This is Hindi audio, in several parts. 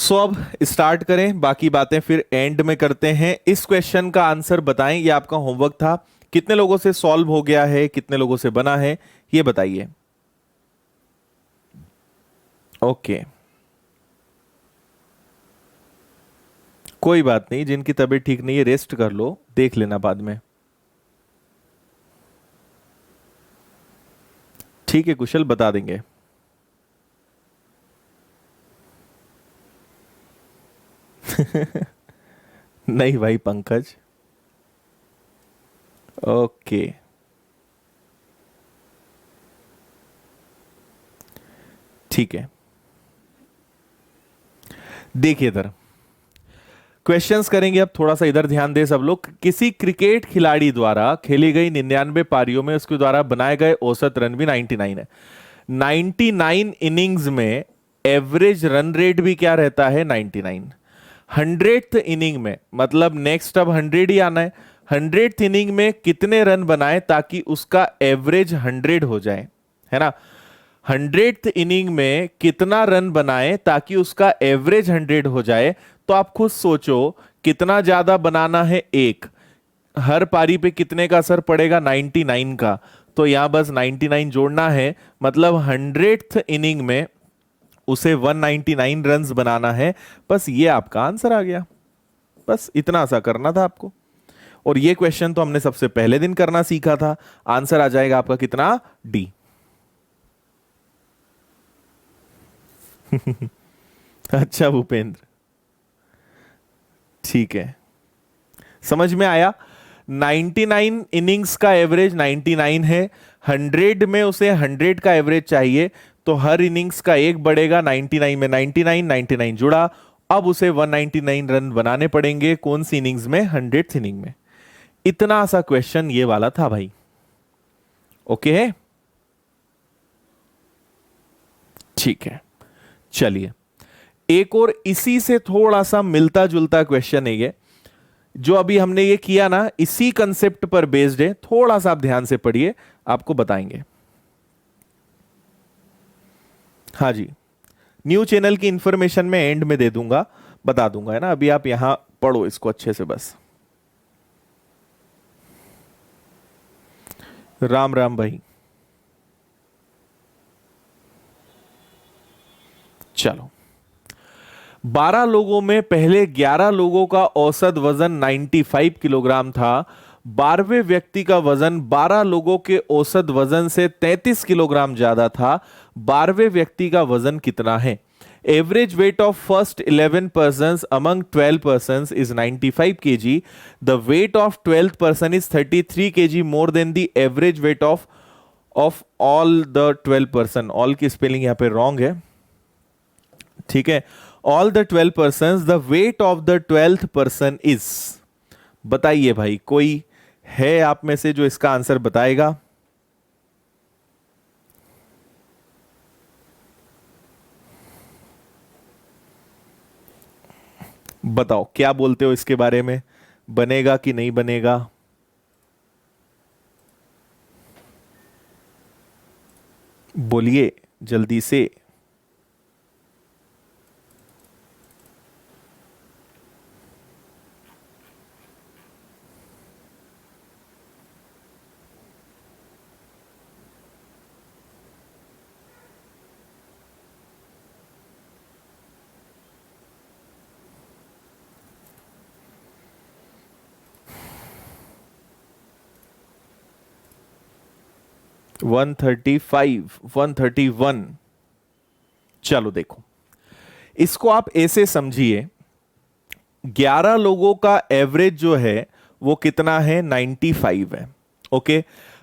सो अब स्टार्ट करें, बाकी बातें फिर एंड में करते हैं। इस क्वेश्चन का आंसर बताएं, ये आपका होमवर्क था। कितने लोगों से सॉल्व हो गया है, कितने लोगों से बना है, ये बताइए। ओके, कोई बात नहीं, जिनकी तबीयत ठीक नहीं है रेस्ट कर लो, देख लेना बाद में। ठीक है कुशल, बता देंगे। नहीं भाई पंकज। ओके, ठीक है। देखिए इधर क्वेश्चंस करेंगे अब, थोड़ा सा इधर ध्यान दे सब लोग। किसी क्रिकेट खिलाड़ी द्वारा खेली गई 99 पारियों में उसके द्वारा बनाए गए औसत रन भी 99 है। 99 इनिंग्स में एवरेज रन रेट भी क्या रहता है? 99। 100th इनिंग में, मतलब नेक्स्ट अब 100 ही आना है। 100th इनिंग में कितने रन बनाए ताकि उसका एवरेज 100 हो जाए, है ना? 100th इनिंग में कितना रन बनाए ताकि उसका एवरेज 100 हो जाए? तो आप खुद सोचो कितना ज्यादा बनाना है। एक हर पारी पे कितने का असर पड़ेगा? 99 का। तो यहां बस 99 जोड़ना है, मतलब 100th इनिंग में उसे 199 रन्स बनाना है। बस ये आपका आंसर आ गया। बस इतना सा करना था आपको। और ये क्वेश्चन तो हमने सबसे पहले दिन करना सीखा था। आंसर आ जाएगा आपका कितना? डी। अच्छा भूपेंद्र, ठीक है, समझ में आया। 99 इनिंग्स का एवरेज 99 है। 100 में उसे 100 का एवरेज चाहिए, तो हर इनिंग्स का एक बढ़ेगा। 99 में 99, 99 जुड़ा। अब उसे 199 रन बनाने पड़ेंगे। कौन सी इनिंग्स में? 100th इनिंग में। इतना सा क्वेश्चन ये वाला था भाई। ओके है, ठीक है। चलिए एक और इसी से थोड़ा सा मिलता जुलता क्वेश्चन है ये, जो अभी हमने ये किया ना, इसी कंसेप्ट पर बेस्ड है। थोड़ा सा आप ध्यान से पढ़िए, आपको बताएंगे। हाँ जी, न्यू चैनल की इंफॉर्मेशन मैं एंड में दे दूंगा, बता दूंगा, है ना? अभी आप यहां पढ़ो इसको अच्छे से बस। राम राम भाई। चलो, 12 लोगों में पहले 11 लोगों का औसत वजन 95 किलोग्राम था। 12वें व्यक्ति का वजन 12 लोगों के औसत वजन से 33 किलोग्राम ज्यादा था। 12वें व्यक्ति का वजन कितना है? Average weight of first 11 person among 12 person is 95 kg. The weight of 12th person is 33 kg more than the average weight of all the 12 person. All की स्पेलिंग यहां पे रॉन्ग है, ठीक है। All the 12 person, the weight of the 12th person is. बताइए भाई, कोई है आप में से जो इसका आंसर बताएगा? बताओ क्या बोलते हो इसके बारे में, बनेगा कि नहीं बनेगा? बोलिए जल्दी से। 135, 131। चलो देखो, इसको आप ऐसे समझिए, 11 लोगों का एवरेज जो है वो कितना है? 95 है। ओके,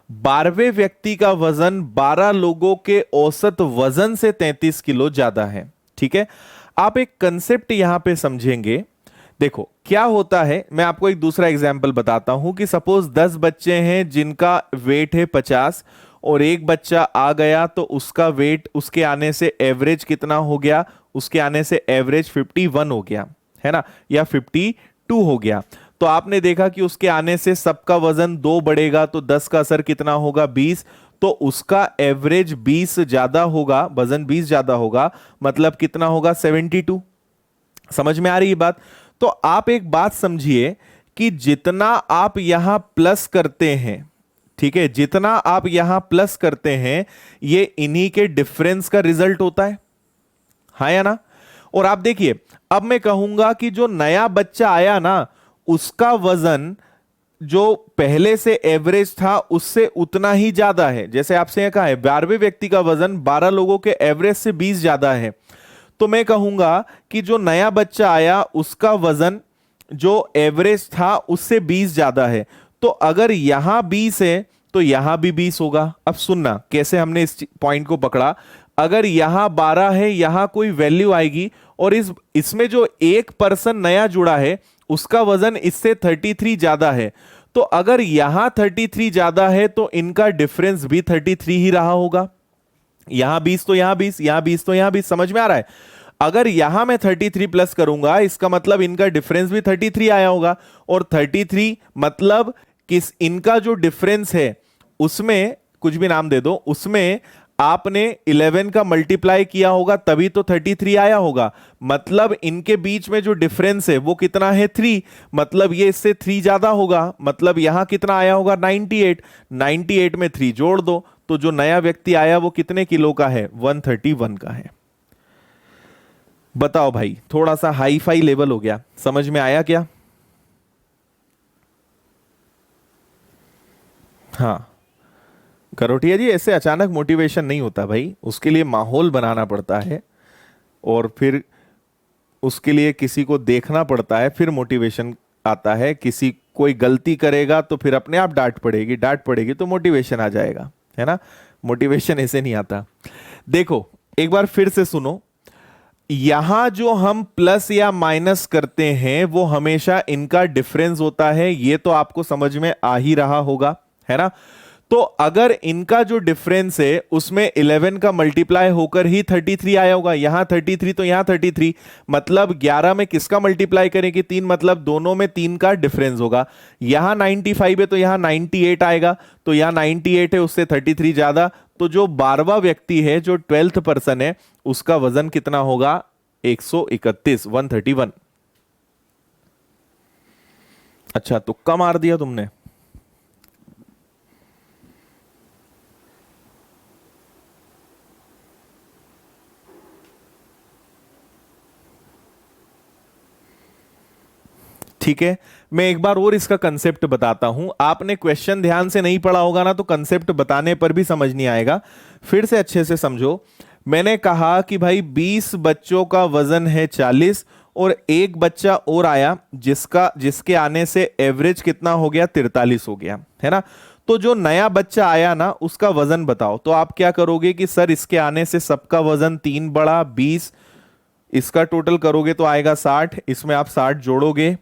12वें व्यक्ति का वजन 12 लोगों के औसत वजन से 33 किलो ज्यादा है, ठीक है। आप एक कंसेप्ट यहां पे समझेंगे। देखो क्या होता है, मैं आपको एक दूसरा एग्जांपल बताता हूं कि सपोज 10 बच्चे हैं जिनका वेट है 50, और एक बच्चा आ गया तो उसका वेट, उसके आने से एवरेज कितना हो गया? उसके आने से एवरेज 51 हो गया, है ना, या 52 हो गया। तो आपने देखा कि उसके आने से सबका वजन 2 बढ़ेगा, तो 10 का असर कितना होगा? 20। तो उसका एवरेज 20 ज्यादा होगा, वजन 20 ज्यादा होगा, मतलब कितना होगा? 72, समझ में आ रही है बात? तो आप एक बात समझिए कि जितना आप यहां प्लस करते हैं, ठीक है, जितना आप यहां प्लस करते हैं, ये इन्हीं के डिफरेंस का रिजल्ट होता है, हाँ या ना? और आप देखिए, अब मैं कहूंगा कि जो नया बच्चा आया ना, उसका वजन जो पहले से एवरेज था उससे उतना ही ज्यादा है। जैसे आपसे यह कहा है 12वें व्यक्ति का वजन 12 लोगों के एवरेज से 20 ज्यादा है, तो मैं कहूंगा कि जो नया बच्चा आया उसका वजन जो एवरेज था उससे 20 ज्यादा है। तो अगर यहां 20 है तो यहां भी 20 होगा। अब सुनना कैसे हमने इस पॉइंट को पकड़ा। अगर यहां 12 है, यहां कोई वैल्यू आएगी, और इसमें जो एक पर्सन नया जुड़ा है उसका वजन इससे 33 ज्यादा है, तो अगर यहां 33 ज्यादा है तो इनका डिफरेंस भी 33 ही रहा होगा। यहां 20 तो यहां 20, यहां 20 तो यहां 20। समझ में आ रहा है? अगर यहां मैं 33 प्लस करूंगा, इसका मतलब इनका डिफरेंस भी 33 आया होगा। और 33 मतलब किस, इनका जो डिफरेंस है उसमें कुछ भी नाम दे दो, उसमें आपने 11 का मल्टीप्लाई किया होगा तभी तो 33 आया होगा। मतलब इनके बीच में जो डिफरेंस है वो कितना है? 3। मतलब ये इससे 3 ज्यादा होगा। मतलब यहां कितना आया होगा? 98। 98 में 3 जोड़ दो, तो जो नया व्यक्ति आया वो कितने किलो का है? 131 का है। बताओ भाई, थोड़ा सा हाई फाई लेवल हो गया, समझ में आया क्या? हाँ, करोटिया जी, ऐसे अचानक मोटिवेशन नहीं होता भाई, उसके लिए माहौल बनाना पड़ता है, और फिर उसके लिए किसी को देखना पड़ता है, फिर मोटिवेशन आता है। किसी कोई गलती करेगा तो फिर अपने आप डांट पड़ेगी, डांट पड़ेगी तो मोटिवेशन आ जाएगा, है ना? मोटिवेशन ऐसे नहीं आता। देखो एक बार फिर से सुनो, यहां जो हम प्लस या माइनस करते हैं वो हमेशा इनका डिफरेंस होता है, ये तो आपको समझ में आ ही रहा होगा, है ना? तो अगर इनका जो डिफरेंस है उसमें 11 का मल्टीप्लाई होकर ही 33 आया होगा, यहां 33 तो यहां 33, मतलब 11 में किसका मल्टीप्लाई करेंगे? 3, मतलब दोनों में 3 का डिफरेंस होगा। यहां 95 है तो यहां 98 आएगा, तो यहां 98 है उससे 33 ज्यादा। तो जो 12वां व्यक्ति है, जो 12th पर्सन है, उसका वजन कितना होगा? 131, 131। अच्छा, तुक्का मार दिया तुमने। ठीक है, मैं एक बार और इसका कंसेप्ट बताता हूं। आपने क्वेश्चन ध्यान से नहीं पढ़ा होगा ना, तो कंसेप्ट बताने पर भी समझ नहीं आएगा। फिर से अच्छे से समझो। मैंने कहा कि भाई 20 बच्चों का वजन है 40, और एक बच्चा और आया जिसके आने से एवरेज कितना हो गया? 43 हो गया, है ना? तो जो नया बच्चा आया ना उसका वजन बताओ। तो आप क्या करोगे कि सर इसके आने से सबका वजन 3 बढ़ा 20, इसका टोटल करोगे तो आएगा 60, इसमें आप 60 जोड़ोगे,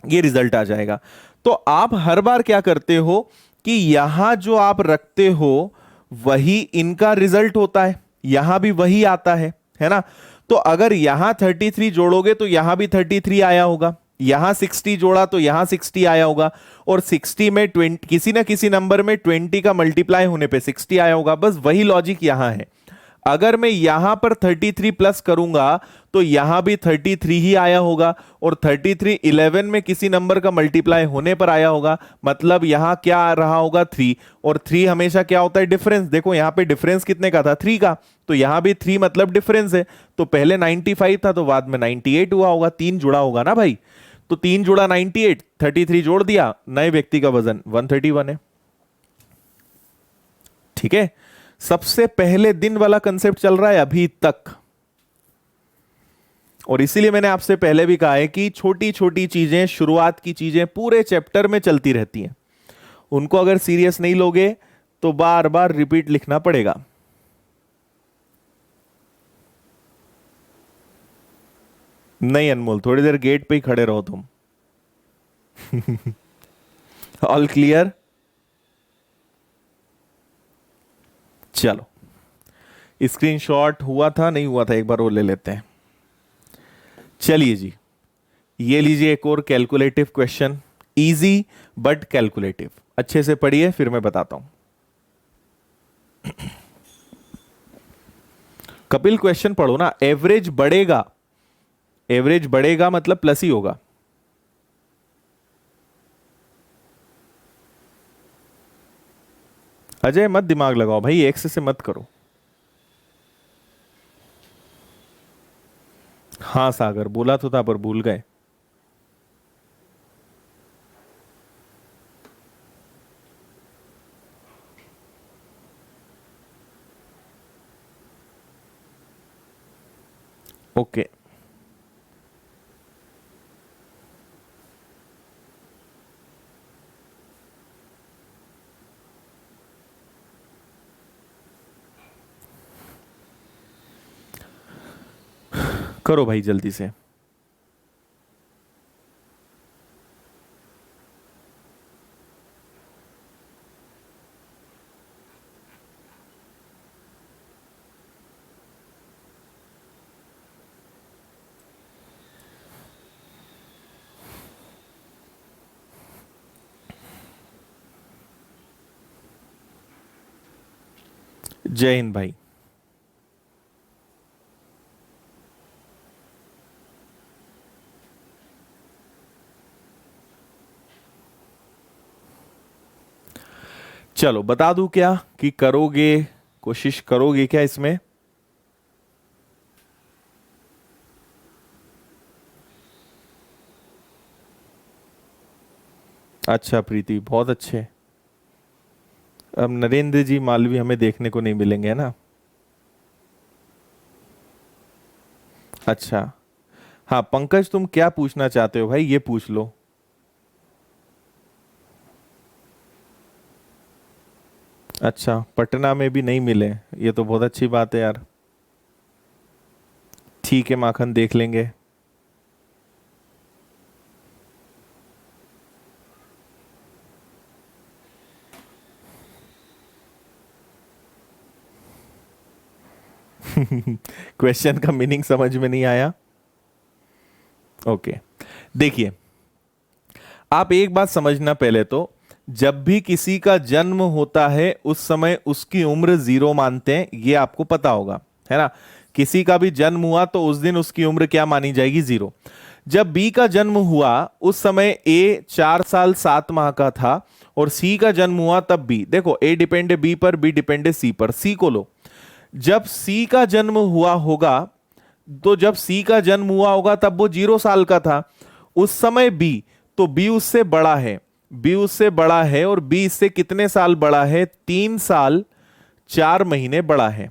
ये रिजल्ट आ जाएगा। तो आप हर बार क्या करते हो कि यहां जो आप रखते हो वही इनका रिजल्ट होता है, यहां भी वही आता है ना? तो अगर यहां 33 जोड़ोगे तो यहां भी 33 आया होगा, यहां 60 जोड़ा तो यहां 60 आया होगा, और 60 में 20, किसी ना किसी नंबर में 20 का मल्टीप्लाई होने पे 60 आया होगा। बस वही लॉजिक यहां है। अगर मैं यहां पर 33 प्लस करूंगा तो यहां भी 33 ही आया होगा, और 33 11 में किसी नंबर का मल्टीप्लाई होने पर आया होगा, मतलब यहां क्या आ रहा होगा? 3। और 3 हमेशा क्या होता है? डिफरेंस। देखो यहां पे डिफरेंस कितने का था? 3 का, तो यहां भी 3 मतलब डिफरेंस है। तो पहले 95 था तो बाद में 98 हुआ होगा, 3 जुड़ा होगा ना भाई। तो 3 जुड़ा 98, 33 जोड़ दिया, नए व्यक्ति का वजन 131 है। ठीक है, सबसे पहले दिन वाला कंसेप्ट चल रहा है अभी तक। और इसीलिए मैंने आपसे पहले भी कहा है कि छोटी छोटी चीजें, शुरुआत की चीजें पूरे चैप्टर में चलती रहती हैं, उनको अगर सीरियस नहीं लोगे तो बार बार रिपीट लिखना पड़ेगा। नहीं अनमोल, थोड़ी देर गेट पे ही खड़े रहो तुम। All clear? चलो, स्क्रीनशॉट हुआ था नहीं हुआ था, एक बार वो ले लेते हैं। चलिए जी, ये लीजिए एक और calculative question, easy but calculative. अच्छे से पढ़िए फिर मैं बताता हूं। कपिल क्वेश्चन पढ़ो ना। एवरेज बढ़ेगा एवरेज बढ़ेगा मतलब प्लस ही होगा। अजय मत दिमाग लगाओ भाई, एक्स से मत करो। हाँ सागर, बोला तो था पर भूल गए। ओके, करो भाई जल्दी से। जय हिंद भाई। चलो बता दूं क्या कि करोगे, कोशिश करोगे क्या इसमें? अच्छा प्रीति, बहुत अच्छे। अब नरेंद्र जी मालवी हमें देखने को नहीं मिलेंगे, है ना? अच्छा, हाँ पंकज, तुम क्या पूछना चाहते हो भाई, ये पूछ लो। अच्छा, पटना में भी नहीं मिले, ये तो बहुत अच्छी बात है यार। ठीक है माखन, देख लेंगे। क्वेश्चन का मीनिंग समझ में नहीं आया? ओके, देखिए आप एक बात समझना पहले तो, जब भी किसी का जन्म होता है उस समय उसकी उम्र 0 मानते हैं, ये आपको पता होगा, है ना? किसी का भी जन्म हुआ तो उस दिन उसकी उम्र क्या मानी जाएगी? 0। जब बी का जन्म हुआ उस समय ए 4 साल 7 माह का था, और सी का जन्म हुआ तब बी, देखो ए डिपेंड है बी पर, बी डिपेंड है सी पर। सी को लो, जब सी का जन्म हुआ होगा, तो जब सी का जन्म हुआ होगा तब वो 0 साल का था उस समय बी, तो बी उससे बड़ा है, बी उससे बड़ा है, और बी इससे कितने साल बड़ा है? 3 साल 4 महीने बड़ा है।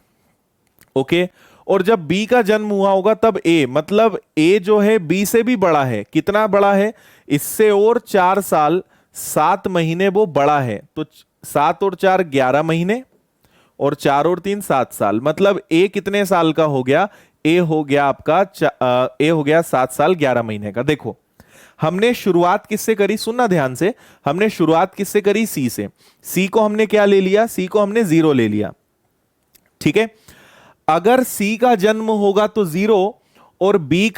ओके, और जब बी का जन्म हुआ होगा तब ए, मतलब ए जो है बी से भी बड़ा है, कितना बड़ा है? इससे और 4 साल 7 महीने वो बड़ा है, तो 7 और 4 11 महीने, और 4 और 3 7 साल, मतलब ए कितने साल का हो गया? ए हो गया आपका ए हो गया 7 साल 11 महीने का। देखो हमने शुरुआत किससे करी, सुनना ध्यान से, हमने शुरुआत किससे करी? सी से। सी को हमने क्या ले लिया? सी को हमने 0 ले लिया, ठीक है? अगर सी का जन्म होगा तो 0, और बी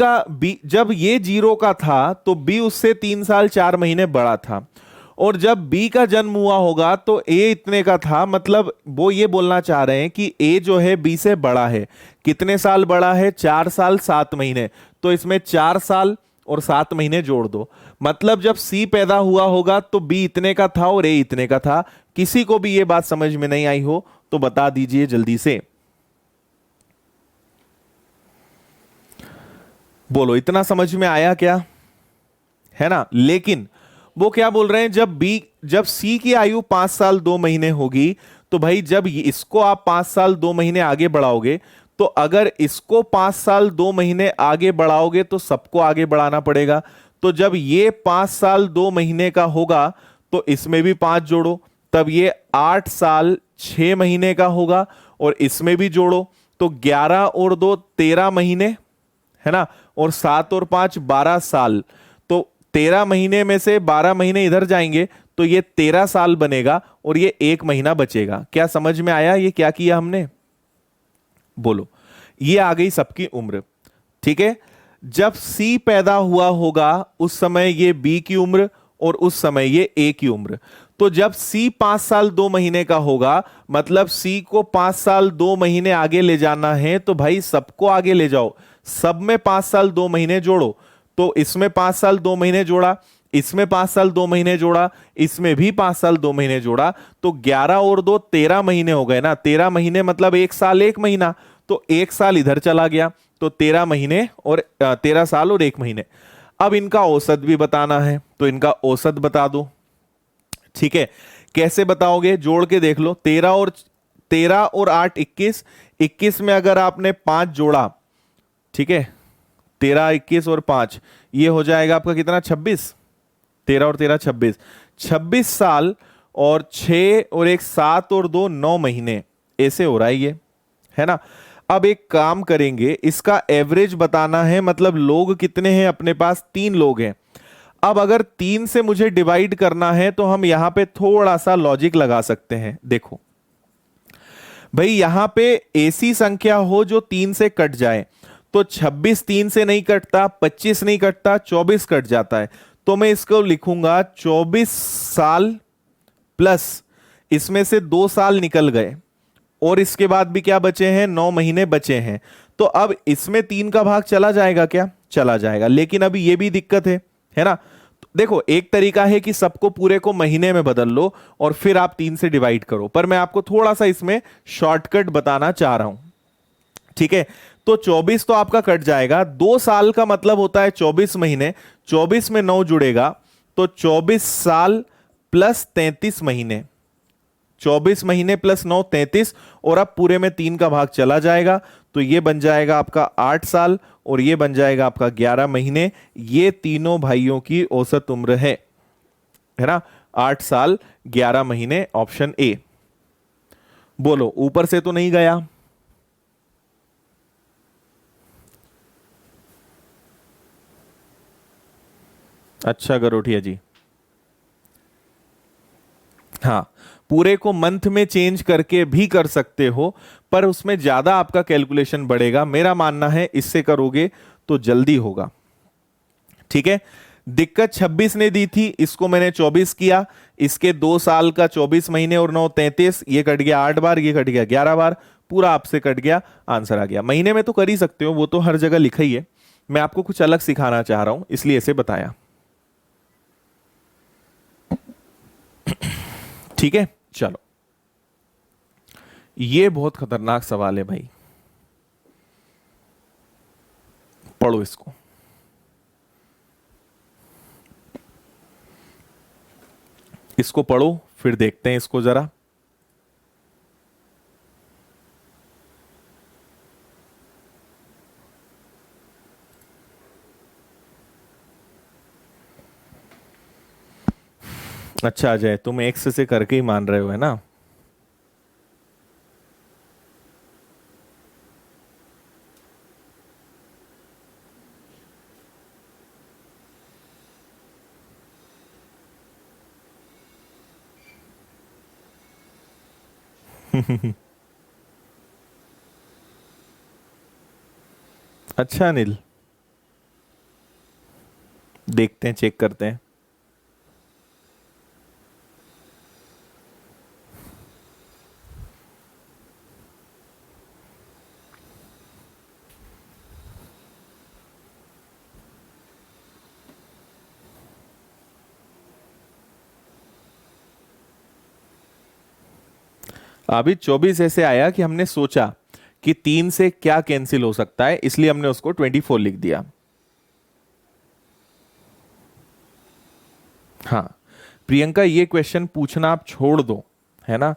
जब ये 0 का था तो बी उससे 3 साल 4 महीने बड़ा था, और जब बी का जन्म हुआ होगा तो ए इतने का था, मतलब वो ये बोलना चाह रहे हैं कि ए जो है बी से बड़ा है। कितने साल बड़ा है? 4 साल 7 महीने। तो इसमें 4 साल और 7 महीने जोड़ दो, मतलब जब सी पैदा हुआ होगा तो बी इतने का था और ए इतने का था। किसी को भी ये बात समझ में नहीं आई हो तो बता दीजिए जल्दी से, बोलो इतना समझ में आया क्या? है ना? लेकिन वो क्या बोल रहे हैं, जब सी की आयु 5 साल 2 महीने होगी, तो भाई जब इसको आप 5 साल 2 महीने आगे बढ़ाओगे, तो अगर इसको 5 साल 2 महीने आगे बढ़ाओगे तो सबको आगे बढ़ाना पड़ेगा। तो जब ये 5 साल 2 महीने का होगा तो इसमें भी 5 जोड़ो, तब ये 8 साल 6 महीने का होगा, और इसमें भी जोड़ो तो 11 और 2 13 महीने, है ना? और 7 और 5 12 साल, तो 13 महीने में से 12 महीने इधर जाएंगे तो ये 13 साल बनेगा, और ये 1 महीना बचेगा। क्या समझ में आया ये क्या किया हमने? बोलो, ये आ गई सबकी उम्र, ठीक है? जब सी पैदा हुआ होगा उस समय ये बी की उम्र, और उस समय ये ए की उम्र। तो जब सी 5 साल 2 महीने का होगा, मतलब सी को 5 साल 2 महीने आगे ले जाना है, तो भाई सबको आगे ले जाओ। सब में 5 साल 2 महीने जोड़ो, तो इसमें 5 साल 2 महीने जोड़ा, इसमें 5 साल 2 महीने जोड़ा, इसमें भी 5 साल 2 महीने जोड़ा, तो 11 और 2 13 महीने हो गए ना। 13 महीने मतलब 1 साल 1 महीना, तो 1 साल इधर चला गया, तो 13 महीने और 13 साल और 1 महीने। अब इनका औसत भी बताना है, तो इनका औसत बता दो। ठीक है, कैसे बताओगे? जोड़ के देख लो। 13 और 8 21, 21 में अगर आपने 5 जोड़ा, ठीक है, 13 21 और 5, ये हो जाएगा आपका कितना? 26। 13 और 13 26, 26 साल और 6 और 1 7 और 2 9 महीने, ऐसे हो रहा है ना। अब एक काम करेंगे, इसका एवरेज बताना है, मतलब लोग कितने हैं अपने पास? 3 लोग हैं। अब अगर 3 से मुझे डिवाइड करना है तो हम यहां पे थोड़ा सा लॉजिक लगा सकते हैं। देखो भाई, यहां पे ऐसी संख्या हो जो 3 से कट जाए, तो 26 3 से नहीं कटता, 25 नहीं कटता, 24 कट जाता है। तो मैं इसको लिखूंगा 24 साल प्लस इसमें से 2 साल निकल गए, और इसके बाद भी क्या बचे हैं? 9 महीने बचे हैं। तो अब इसमें 3 का भाग चला जाएगा क्या? चला जाएगा। लेकिन अभी ये भी दिक्कत है ना। तो देखो, एक तरीका है कि सबको पूरे को महीने में बदल लो और फिर आप 3 से डिवाइड करो, पर मैं आपको थोड़ा सा इसमें शॉर्टकट बताना चाह रहा हूं। ठीक है, तो 24 तो आपका कट जाएगा। 2 साल का मतलब होता है 24 महीने, 24 में 9 जुड़ेगा, तो 24 साल प्लस 33 महीने, 24 महीने प्लस 9 33, और अब पूरे में 3 का भाग चला जाएगा, तो ये बन जाएगा आपका 8 साल और ये बन जाएगा आपका 11 महीने। ये तीनों भाइयों की औसत उम्र है ना, 8 साल 11 महीने, ऑप्शन ए। बोलो, ऊपर से तो नहीं गया? अच्छा गरोठिया जी, हाँ, पूरे को मंथ में चेंज करके भी कर सकते हो, पर उसमें ज्यादा आपका कैलकुलेशन बढ़ेगा। मेरा मानना है इससे करोगे तो जल्दी होगा। ठीक है, दिक्कत 26 ने दी थी, इसको मैंने 24 किया, इसके 2 साल का 24 महीने और 9 33, ये कट गया 8 बार, ये कट गया 11 बार, पूरा आपसे कट गया, आंसर आ गया। महीने में तो कर ही सकते हो, वो तो हर जगह लिखा ही है। मैं आपको कुछ अलग सिखाना चाह रहा हूं, इसलिए ऐसे बताया। ठीक है, चलो, ये बहुत खतरनाक सवाल है भाई, पढ़ो इसको। इसको पढ़ो, फिर देखते हैं इसको जरा। अच्छा अजय, तुम एक्स से करके ही मान रहे हो, है ना? अच्छा अनिल, देखते हैं, चेक करते हैं। अभी 24 ऐसे आया कि हमने सोचा कि 3 से क्या कैंसिल हो सकता है, इसलिए हमने उसको 24 लिख दिया। हाँ प्रियंका, ये क्वेश्चन पूछना आप छोड़ दो, है ना,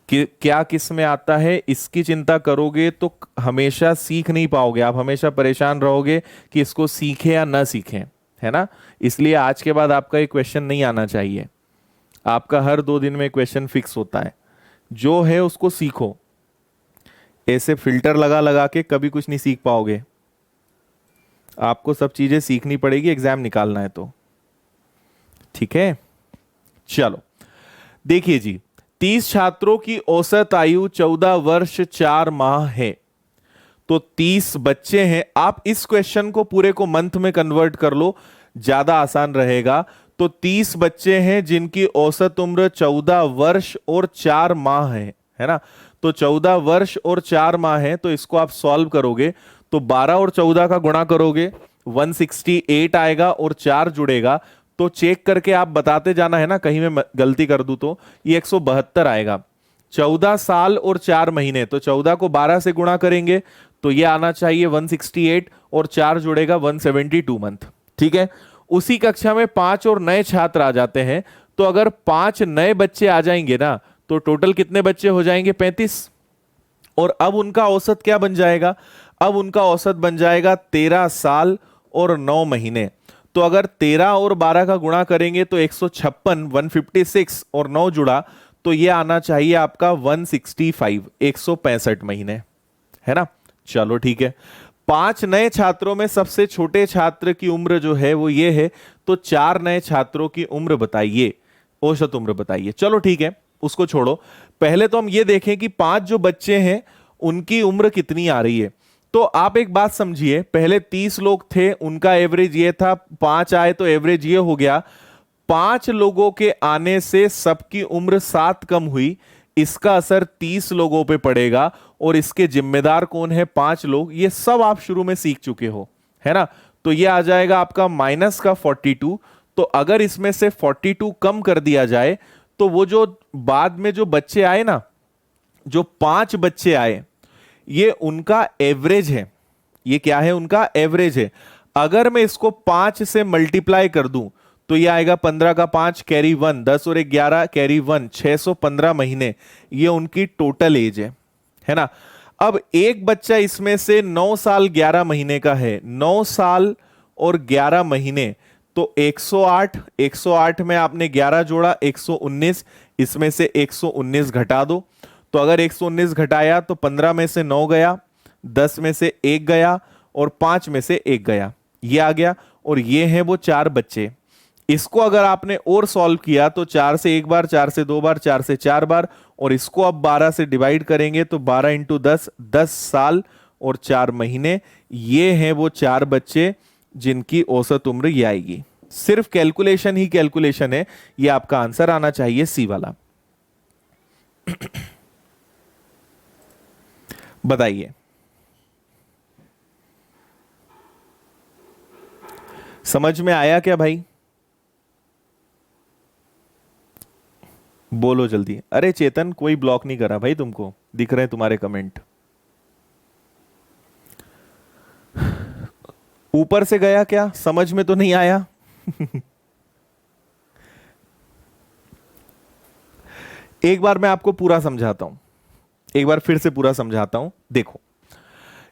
कि क्या किस में आता है इसकी चिंता करोगे तो हमेशा सीख नहीं पाओगे, आप हमेशा परेशान रहोगे कि इसको सीखें या ना सीखें, है ना। इसलिए आज के बाद आपका ये क्वेश्चन नहीं आना चाहिए। आपका हर 2 दिन में क्वेश्चन फिक्स होता है, जो है उसको सीखो। ऐसे फिल्टर लगा लगा के कभी कुछ नहीं सीख पाओगे। आपको सब चीजें सीखनी पड़ेगी एग्जाम निकालना है तो। ठीक है, चलो देखिए जी, 30 छात्रों की औसत आयु 14 वर्ष 4 माह है, तो 30 बच्चे हैं। आप इस क्वेश्चन को पूरे को मंथ में कन्वर्ट कर लो, ज्यादा आसान रहेगा। तो 30 बच्चे हैं जिनकी औसत उम्र 14 वर्ष और 4 माह है ना। तो 14 वर्ष और 4 माह है, तो इसको आप सॉल्व करोगे तो 12 और 14 का गुणा करोगे 168 आएगा और 4 जुड़ेगा, तो चेक करके आप बताते जाना है ना, कहीं मैं गलती कर दूं तो ये 172 आएगा। 14 साल और 4 महीने, तो 14 को 12 से गुणा करेंगे तो ये आना चाहिए 168 और 4 जुड़ेगा 172 मंथ। ठीक है, उसी कक्षा में 5 और नए छात्र आ जाते हैं, तो अगर 5 नए बच्चे आ जाएंगे ना तो टोटल कितने बच्चे हो जाएंगे? 35। और अब उनका औसत क्या बन जाएगा? अब उनका औसत बन जाएगा 13 साल और 9 महीने। तो अगर 13 और 12 का गुणा करेंगे तो 156, 156 और 9 जुड़ा तो ये आना चाहिए आपका 165, 165 महीने, है ना। चलो ठीक है, 5 नए छात्रों में सबसे छोटे छात्र की उम्र जो है वो ये है, तो 4 नए छात्रों की उम्र बताइए, औसत उम्र बताइए। चलो ठीक है, उसको छोड़ो, पहले तो हम ये देखें कि 5 जो बच्चे हैं उनकी उम्र कितनी आ रही है। तो आप एक बात समझिए, पहले 30 लोग थे, उनका एवरेज ये था, 5 आए तो एवरेज ये हो गया। 5 लोगों के आने से सबकी उम्र 7 कम हुई, इसका असर 30 लोगों पे पड़ेगा और इसके जिम्मेदार कौन है? 5 लोग। ये सब आप शुरू में सीख चुके हो, है ना। तो ये आ जाएगा आपका माइनस का 42। तो अगर इसमें से 42 कम कर दिया जाए तो वो जो बाद में जो बच्चे आए ना, जो 5 बच्चे आए, ये उनका एवरेज है। ये क्या है? उनका एवरेज है। अगर मैं इसको 5 से मल्टीप्लाई कर दूं तो ये आएगा 15 का 5 कैरी 1, 10 और 11 कैरी 1, 615 महीने। ये उनकी टोटल एज है ना। अब एक बच्चा इसमें से 9 साल 11 महीने का है, 9 साल और 11 महीने, तो 108, 108 में आपने 11 जोड़ा 119, इसमें से 119 घटा दो। तो अगर 119 घटाया तो 15 में से 9 गया, 10 में से 1 गया और 5 में से 1 गया, ये आ गया। और ये हैं वो 4 बच्चे। इसको अगर आपने और सॉल्व किया तो 4 से 1 बार, 4 से 2 बार, 4 से 4 बार, और इसको अब 12 से डिवाइड करेंगे तो 12 इंटू 10, 10 साल और 4 महीने। ये हैं वो 4 बच्चे जिनकी औसत उम्र ये आएगी। सिर्फ कैलकुलेशन ही कैलकुलेशन है, ये आपका आंसर आना चाहिए सी वाला। बताइए, समझ में आया क्या भाई? बोलो जल्दी। अरे चेतन, कोई ब्लॉक नहीं करा भाई, तुमको दिख रहे हैं तुम्हारे कमेंट। ऊपर से गया क्या? समझ में तो नहीं आया? एक बार मैं आपको पूरा समझाता हूं, एक बार फिर से पूरा समझाता हूं। देखो,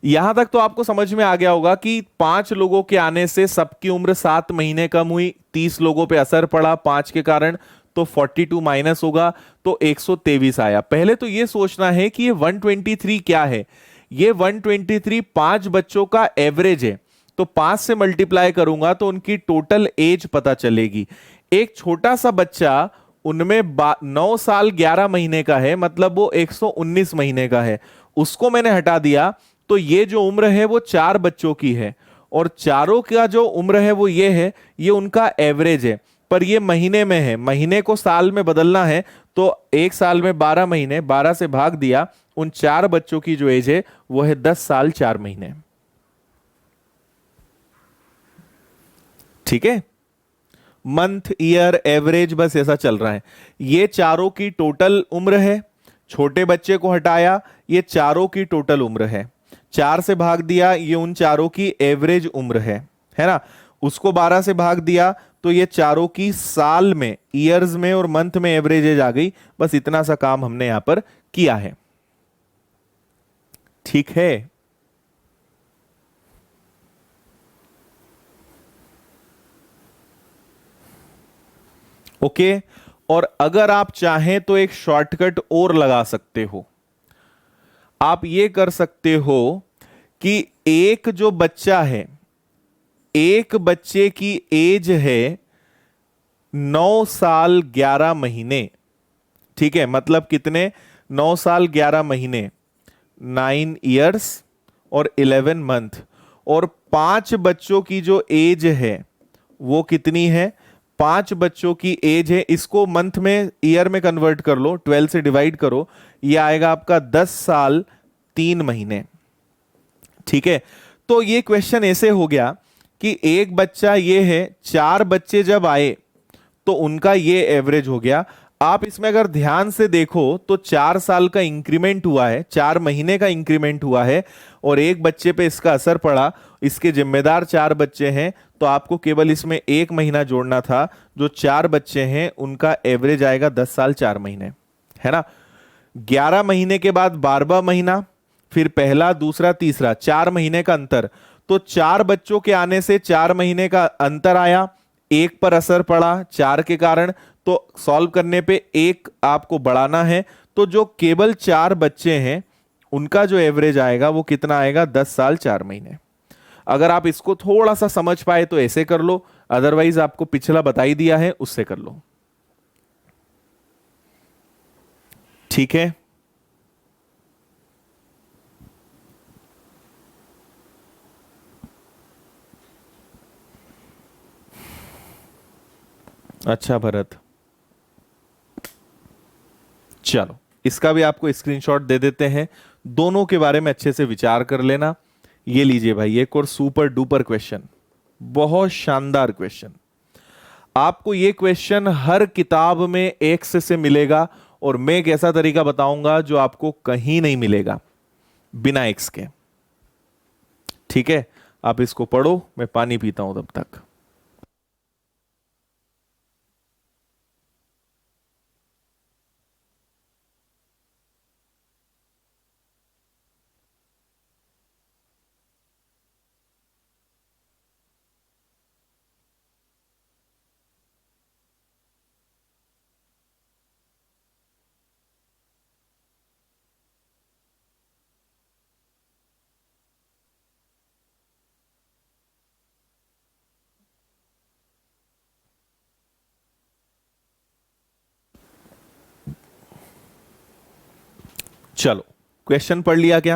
यहां तक तो आपको समझ में आ गया होगा कि 5 लोगों के आने से सबकी उम्र 7 महीने कम हुई, 30 लोगों पे असर पड़ा 5 के कारण, तो 42 माइनस होगा तो 123 आया। पहले तो ये सोचना है कि ये 123 क्या है। ये 123 5 बच्चों का एवरेज है, तो 5 से मल्टीप्लाई करूंगा तो उनकी टोटल एज पता चलेगी। एक छोटा सा बच्चा उनमें 9 साल 11 महीने का है, मतलब वो 119 महीने का है, उसको मैंने हटा दिया तो ये जो उम्र है वो 4 बच्चों की है, और चारों का जो उम्र है वो ये है, ये उनका एवरेज है। पर ये महीने में है, महीने को साल में बदलना है, तो एक साल में 12 महीने, 12 से भाग दिया, उन 4 बच्चों की जो एज है वो है 10 साल 4 महीने। ठीक है, मंथ, ईयर, एवरेज, बस ऐसा चल रहा है। ये चारों की टोटल उम्र है, छोटे बच्चे को हटाया, ये चारों की टोटल उम्र है, 4 से भाग दिया, ये उन चारों की एवरेज उम्र है ना। उसको 12 से भाग दिया तो ये चारों की साल में, ईयर्स में और मंथ में एवरेज एज आ गई। बस इतना सा काम हमने यहां पर किया है। ठीक है, ओके। और अगर आप चाहें तो एक शॉर्टकट और लगा सकते हो। आप ये कर सकते हो कि एक जो बच्चा है, एक बच्चे की एज है 9 साल 11 महीने। ठीक है, मतलब कितने? 9 साल 11 महीने, 9 इयर्स और 11 मंथ। और 5 बच्चों की जो एज है वो कितनी है? 5 बच्चों की एज है, इसको मंथ में, ईयर में कन्वर्ट कर लो, 12 से डिवाइड करो, ये आएगा आपका 10 साल 3 महीने। ठीक है, तो ये क्वेश्चन ऐसे हो गया कि एक बच्चा ये है, 4 बच्चे जब आए तो उनका ये एवरेज हो गया। आप इसमें अगर ध्यान से देखो तो 4 साल का इंक्रीमेंट हुआ है, 4 महीने का इंक्रीमेंट हुआ है, और एक बच्चे पे इसका असर पड़ा। इसके जिम्मेदार 4 बच्चे हैं, तो आपको केवल इसमें 1 महीना जोड़ना था। जो 4 बच्चे हैं उनका एवरेज आएगा 10 साल 4 महीने, है ना। 11 महीने के बाद 12वां महीना, फिर पहला, दूसरा, तीसरा, 4 महीने का अंतर। तो 4 बच्चों के आने से 4 महीने का अंतर आया, 1 पर असर पड़ा 4 के कारण, तो सॉल्व करने पे 1 आपको बढ़ाना है। तो जो केवल 4 बच्चे हैं उनका जो एवरेज आएगा वो कितना आएगा, 10 साल 4 महीने। अगर आप इसको थोड़ा सा समझ पाए तो ऐसे कर लो, अदरवाइज आपको पिछला बता ही दिया है उससे कर लो। ठीक है, अच्छा भरत, चलो इसका भी आपको स्क्रीनशॉट दे देते हैं। दोनों के बारे में अच्छे से विचार कर लेना। ये लीजिए भाई, एक और सुपर डुपर क्वेश्चन, बहुत शानदार क्वेश्चन। आपको ये क्वेश्चन हर किताब में एक्स से मिलेगा, और मैं एक ऐसा तरीका बताऊंगा जो आपको कहीं नहीं मिलेगा बिना एक्स के। ठीक है, आप इसको पढ़ो, मैं पानी पीता हूं तब तक। चलो, क्वेश्चन पढ़ लिया क्या?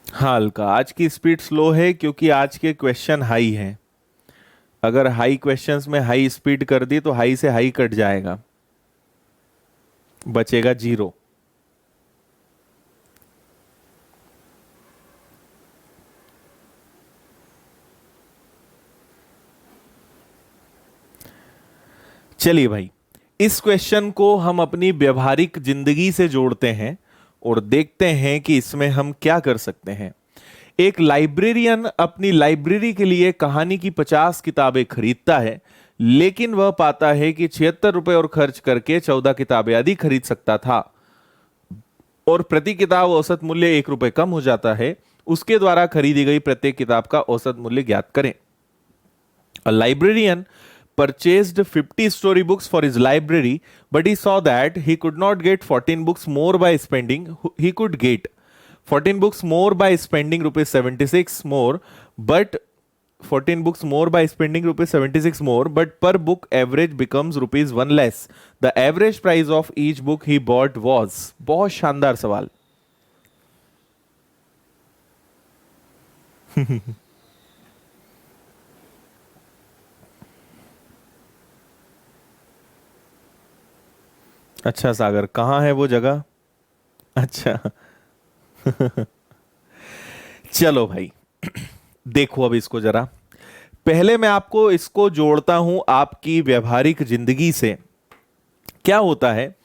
हाँ हल्का, आज की स्पीड स्लो है क्योंकि आज के क्वेश्चन हाई हैं। अगर हाई क्वेश्चंस में हाई स्पीड कर दी तो हाई से हाई कट जाएगा, बचेगा 0। चलिए भाई, इस क्वेश्चन को हम अपनी व्यवहारिक जिंदगी से जोड़ते हैं और देखते हैं कि इसमें हम क्या कर सकते हैं। एक लाइब्रेरियन अपनी लाइब्रेरी के लिए कहानी की 50 किताबें खरीदता है, लेकिन वह पाता है कि 76 रुपए और खर्च करके 14 किताबें आदि खरीद सकता था, और प्रति किताब औसत मूल्य 1 रुपए कम हो जाता है। उसके द्वारा खरीदी गई प्रत्येक किताब का औसत मूल्य ज्ञात करें। A librarian purchased 50 storybooks for his library, but he saw that he could not get 14 books more by spending. He could get 14 books more by spending rupees 76 more, but 14 books more by spending rupees 76 more, but per book average becomes rupees 1 less. The average price of each book he bought was। बहुत शानदार सवाल। अच्छा सागर, कहाँ है वो जगह? अच्छा। चलो भाई, देखो अब इसको जरा। पहले मैं आपको इसको जोड़ता हूं आपकी व्यवहारिक जिंदगी से। क्या होता है,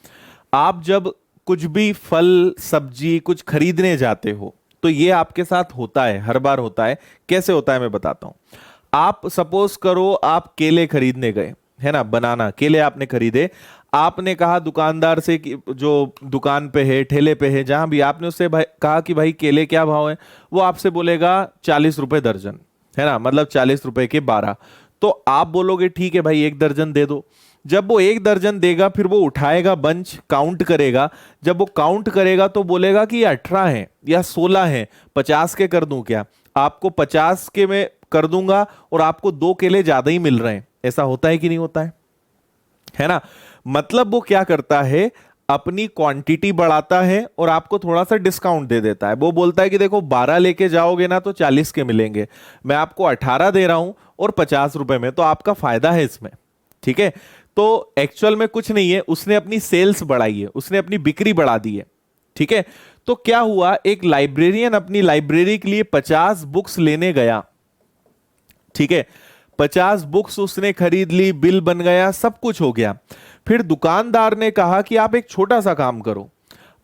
आप जब कुछ भी फल सब्जी कुछ खरीदने जाते हो तो ये आपके साथ होता है, हर बार होता है। कैसे होता है मैं बताता हूं। आप सपोज करो आप केले खरीदने गए, है ना, बनाना केले आपने खरीदे। आपने कहा दुकानदार से कि जो दुकान पे है, ठेले पे है, जहां भी, आपने उससे कहा कि भाई केले क्या भाव है। वो आपसे बोलेगा 40 रुपए दर्जन, है ना, मतलब 40 रुपए के 12। तो आप बोलोगे ठीक है भाई 1 दर्जन दे दो। जब वो 1 दर्जन देगा फिर वो उठाएगा बंच, काउंट करेगा। जब वो काउंट करेगा तो बोलेगा कि ये 18 है या 16 है, 50 के कर दूं क्या? आपको 50 के में कर दूंगा और आपको 2 केले ज्यादा ही मिल रहे हैं। ऐसा होता है कि नहीं होता है ना? मतलब वो क्या करता है, अपनी क्वांटिटी बढ़ाता है और आपको थोड़ा सा डिस्काउंट दे देता है। वो बोलता है कि देखो 12 लेके जाओगे ना तो 40 के मिलेंगे, मैं आपको 18 दे रहा हूं और 50 रुपए में, तो आपका फायदा है इसमें। ठीक है, तो एक्चुअल में कुछ नहीं है, उसने अपनी सेल्स बढ़ाई है, उसने अपनी बिक्री बढ़ा दी है। ठीक है, तो क्या हुआ, एक लाइब्रेरियन अपनी लाइब्रेरी के लिए 50 बुक्स लेने गया। ठीक है, 50 बुक्स उसने खरीद ली, बिल बन गया, सब कुछ हो गया। फिर दुकानदार ने कहा कि आप एक छोटा सा काम करो,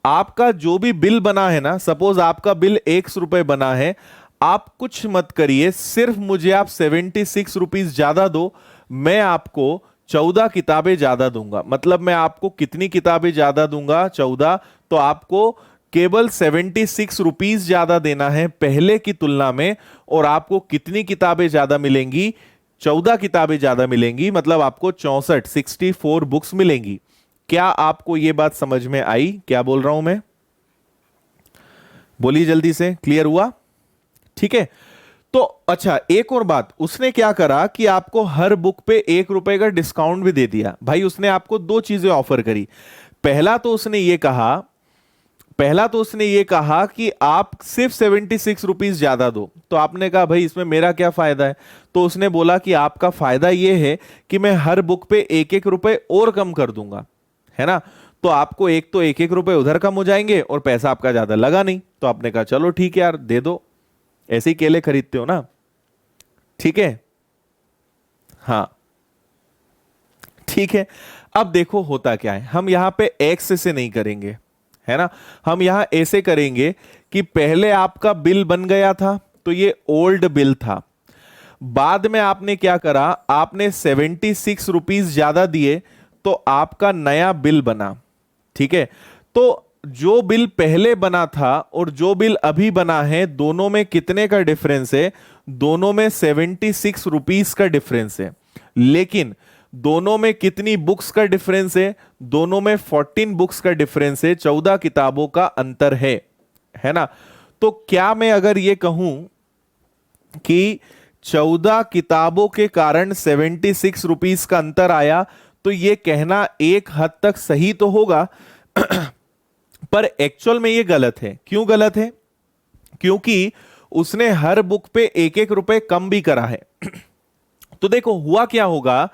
आपका जो भी बिल बना है ना, सपोज आपका बिल 100 रुपए बना है, आप कुछ मत करिए, सिर्फ मुझे आप 76 रुपीज ज्यादा दो, मैं आपको 14 किताबें ज्यादा दूंगा। मतलब मैं आपको कितनी किताबें ज्यादा दूंगा, 14। तो आपको केवल 76 रुपीज ज्यादा देना है पहले की तुलना में, और आपको कितनी किताबें ज्यादा मिलेंगी, 14 किताबें ज्यादा मिलेंगी, मतलब आपको 64 बुक्स मिलेंगी। क्या आपको यह बात समझ में आई, क्या बोल रहा हूं मैं? बोलिए जल्दी से, क्लियर हुआ? ठीक है, तो अच्छा एक और बात, उसने क्या करा कि आपको हर बुक पे 1 रुपए का डिस्काउंट भी दे दिया। भाई उसने आपको दो चीजें ऑफर करी। पहला तो उसने ये कहा कि आप सिर्फ 76 रुपीज ज्यादा दो। तो आपने कहा भाई इसमें मेरा क्या फायदा है? तो उसने बोला कि आपका फायदा ये है कि मैं हर बुक पे 1-1 रुपए और कम कर दूंगा, है ना। तो आपको एक तो 1-1 रुपए उधर कम हो जाएंगे और पैसा आपका ज्यादा लगा नहीं। तो आपने कहा चलो ठीक है यार, दे दो, ऐसे ही केले खरीदते हो ना। ठीक है, हाँ ठीक है। अब देखो होता क्या है, हम यहां पे एक्स से नहीं करेंगे, है ना, हम यहां ऐसे करेंगे कि पहले आपका बिल बन गया था, तो ये ओल्ड बिल था। बाद में आपने क्या करा, आपने 76 रुपीज ज्यादा दिए, तो आपका नया बिल बना। ठीक है, तो जो बिल पहले बना था और जो बिल अभी बना है, दोनों में कितने का डिफरेंस है? दोनों में 76 रुपीज का डिफरेंस है। लेकिन दोनों में कितनी बुक्स का डिफरेंस है? दोनों में 14 बुक्स का डिफरेंस है, 14 किताबों का अंतर है ना। तो क्या मैं अगर यह कहूं कि 14 किताबों के कारण 76 रुपीज का अंतर आया, तो यह कहना एक हद तक सही तो होगा पर एक्चुअल में यह गलत है। क्यों गलत है? क्योंकि उसने हर बुक पे 1-1 रुपए कम भी करा है। तो देखो हुआ क्या होगा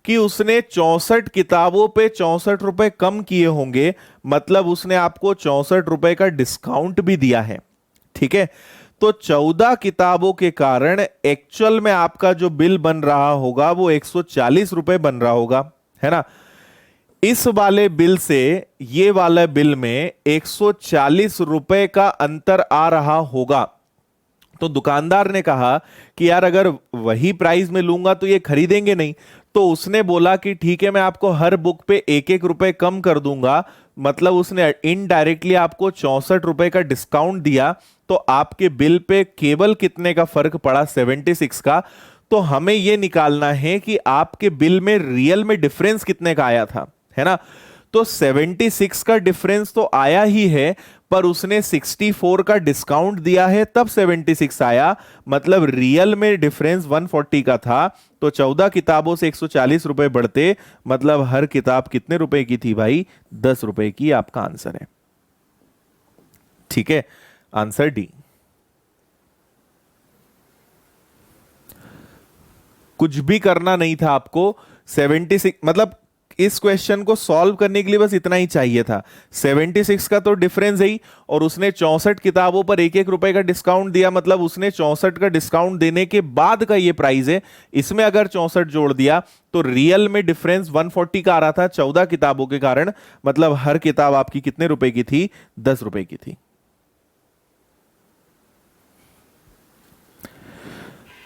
कि उसने 64 किताबों पे 64 रुपए कम किए होंगे, मतलब उसने आपको 64 रुपए का डिस्काउंट भी दिया है। ठीक है, तो 14 किताबों के कारण एक्चुअल में आपका जो बिल बन रहा होगा वो 140 रुपए बन रहा होगा, है ना। इस वाले बिल से ये वाला बिल में 140 रुपए का अंतर आ रहा होगा। तो दुकानदार ने कहा कि यार अगर वही प्राइस में लूंगा तो ये खरीदेंगे नहीं। तो उसने बोला कि ठीक है, मैं आपको हर बुक पे 1-1 रुपए कम कर दूंगा, मतलब उसने इनडायरेक्टली आपको 64 रुपए का डिस्काउंट दिया। तो आपके बिल पे केवल कितने का फर्क पड़ा? 76 का। तो हमें यह निकालना है कि आपके बिल में रियल में डिफरेंस कितने का आया था, है ना। तो 76 का डिफरेंस तो आया ही है, पर उसने 64 का डिस्काउंट दिया है तब 76 आया, मतलब रियल में डिफरेंस 140 का था। तो 14 किताबों से 140 रुपए बढ़ते, मतलब हर किताब कितने रुपए की थी भाई? 10 रुपए की। आपका आंसर है। ठीक है, आंसर डी। कुछ भी करना नहीं था आपको। 76 मतलब इस क्वेश्चन को सॉल्व करने के लिए बस इतना ही चाहिए था। 76 का तो डिफरेंस है ही, और उसने 64 किताबों पर 1-1 रुपए का डिस्काउंट दिया, मतलब उसने 64 का डिस्काउंट देने के बाद का ये प्राइस है। इसमें अगर 64 जोड़ दिया तो रियल में डिफरेंस 140 का आ रहा था 14 किताबों के कारण, मतलब हर किताब आपकी कितने रुपए की थी? 10 रुपए की थी।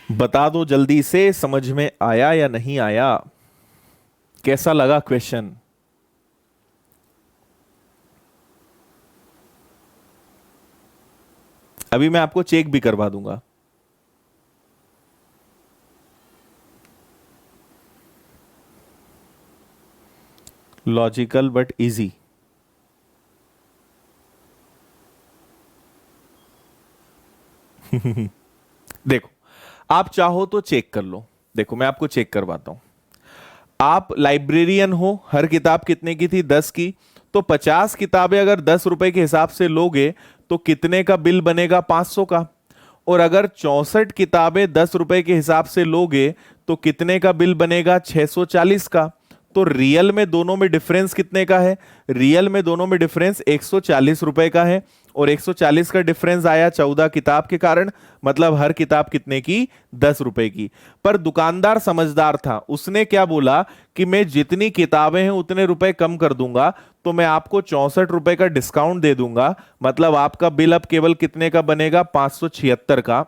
बता दो जल्दी से, समझ में आया या नहीं आया? कैसा लगा क्वेश्चन? अभी मैं आपको चेक भी करवा दूंगा। Logical but easy. देखो, आप चाहो तो चेक कर लो। देखो मैं आपको चेक करवाता हूं। आप लाइब्रेरियन हो, हर किताब कितने की थी? 10 की। तो 50 किताबें अगर 10 रुपए के हिसाब से लोगे तो कितने का बिल बनेगा? 500 का। और अगर 64 किताबें 10 रुपए के हिसाब से लोगे तो कितने का बिल बनेगा? 640 का। तो रियल में दोनों में डिफरेंस कितने का है? रियल में दोनों में डिफरेंस 140 रुपए का है। और 140 का डिफरेंस आया 14 किताब के कारण, मतलब हर किताब कितने की? 10 रुपए की। पर दुकानदार समझदार था, उसने क्या बोला कि मैं जितनी किताबें हैं उतने रुपए कम कर दूंगा, तो मैं आपको 64 रुपए का डिस्काउंट दे दूंगा, मतलब आपका बिल अब केवल कितने का बनेगा? 576 का।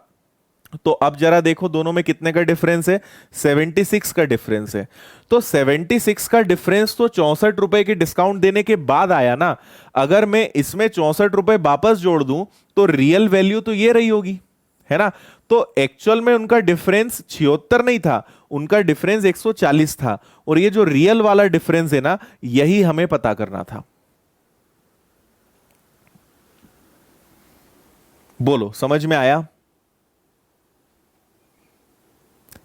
तो अब जरा देखो दोनों में कितने का डिफरेंस है? 76 का डिफरेंस है। तो 76 का डिफरेंस तो 64 रुपए के डिस्काउंट देने के बाद आया ना। अगर मैं इसमें 64 रुपए वापस जोड़ दूं तो रियल वैल्यू तो ये रही होगी, है ना। तो एक्चुअल में उनका डिफरेंस 76 नहीं था, उनका डिफरेंस 140 था। और ये जो रियल वाला डिफरेंस है ना, यही हमें पता करना था। बोलो, समझ में आया?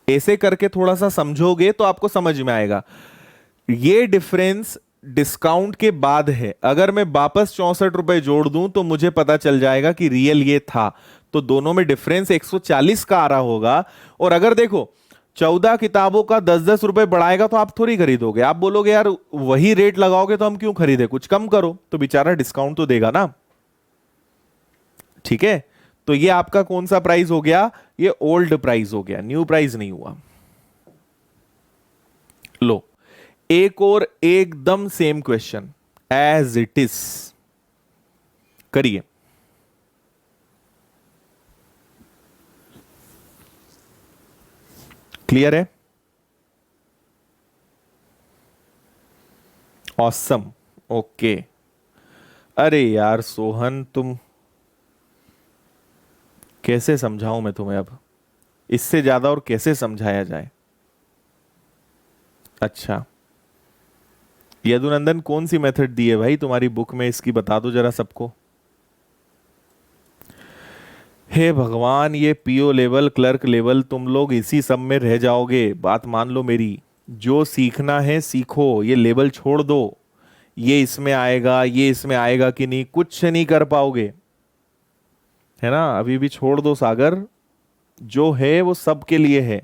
ऐसे करके थोड़ा सा समझोगे तो आपको समझ में आएगा। ये डिफरेंस डिस्काउंट के बाद है, अगर मैं वापस 64 रुपए जोड़ दूं तो मुझे पता चल जाएगा कि रियल ये था। तो दोनों में डिफरेंस 140 का आ रहा होगा। और अगर देखो 14 किताबों का 10-10 रुपए बढ़ाएगा तो आप थोड़ी खरीदोगे, आप बोलोगे यार वही रेट लगाओगे तो हम क्यों खरीदे, कुछ कम करो। तो बेचारा डिस्काउंट तो देगा ना। ठीक है, तो ये आपका कौन सा प्राइस हो गया? ये ओल्ड प्राइस हो गया, न्यू प्राइस नहीं हुआ। लो, एक और एकदम same question as it is करिए। क्लियर है? Awesome, okay. अरे यार सोहन, तुम कैसे समझाऊं मैं तुम्हें अब, इससे ज्यादा और कैसे समझाया जाए। अच्छा, यदुनंदन कौन सी मेथड दी है भाई तुम्हारी बुक में, इसकी बता दो जरा सबको। हे भगवान, ये पीओ लेवल, क्लर्क लेवल, तुम लोग इसी सब में रह जाओगे। बात मान लो मेरी, जो सीखना है सीखो, ये लेवल छोड़ दो। ये इसमें आएगा, ये इसमें आएगा कि नहीं, कुछ नहीं कर पाओगे, है ना। अभी भी छोड़ दो सागर, जो है वो सबके लिए है।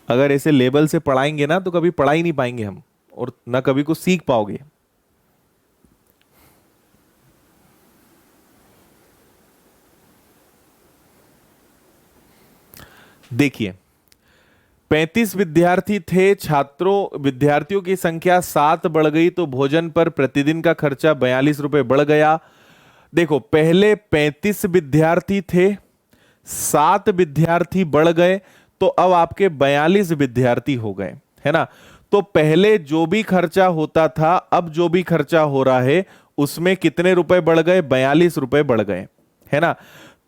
अगर ऐसे लेवल से पढ़ाएंगे ना तो कभी पढ़ा ही नहीं पाएंगे हम, और ना कभी कुछ सीख पाओगे। देखिए, 35 विद्यार्थी थे, विद्यार्थियों की संख्या 7 बढ़ गई तो भोजन पर प्रतिदिन का खर्चा 42 रुपए बढ़ गया। देखो, पहले 35 विद्यार्थी थे, 7 विद्यार्थी बढ़ गए, तो अब आपके 42 विद्यार्थी हो गए, है ना। तो पहले जो भी खर्चा होता था, अब जो भी खर्चा हो रहा है उसमें कितने रुपए बढ़ गए? 42 रुपए बढ़ गए, है ना।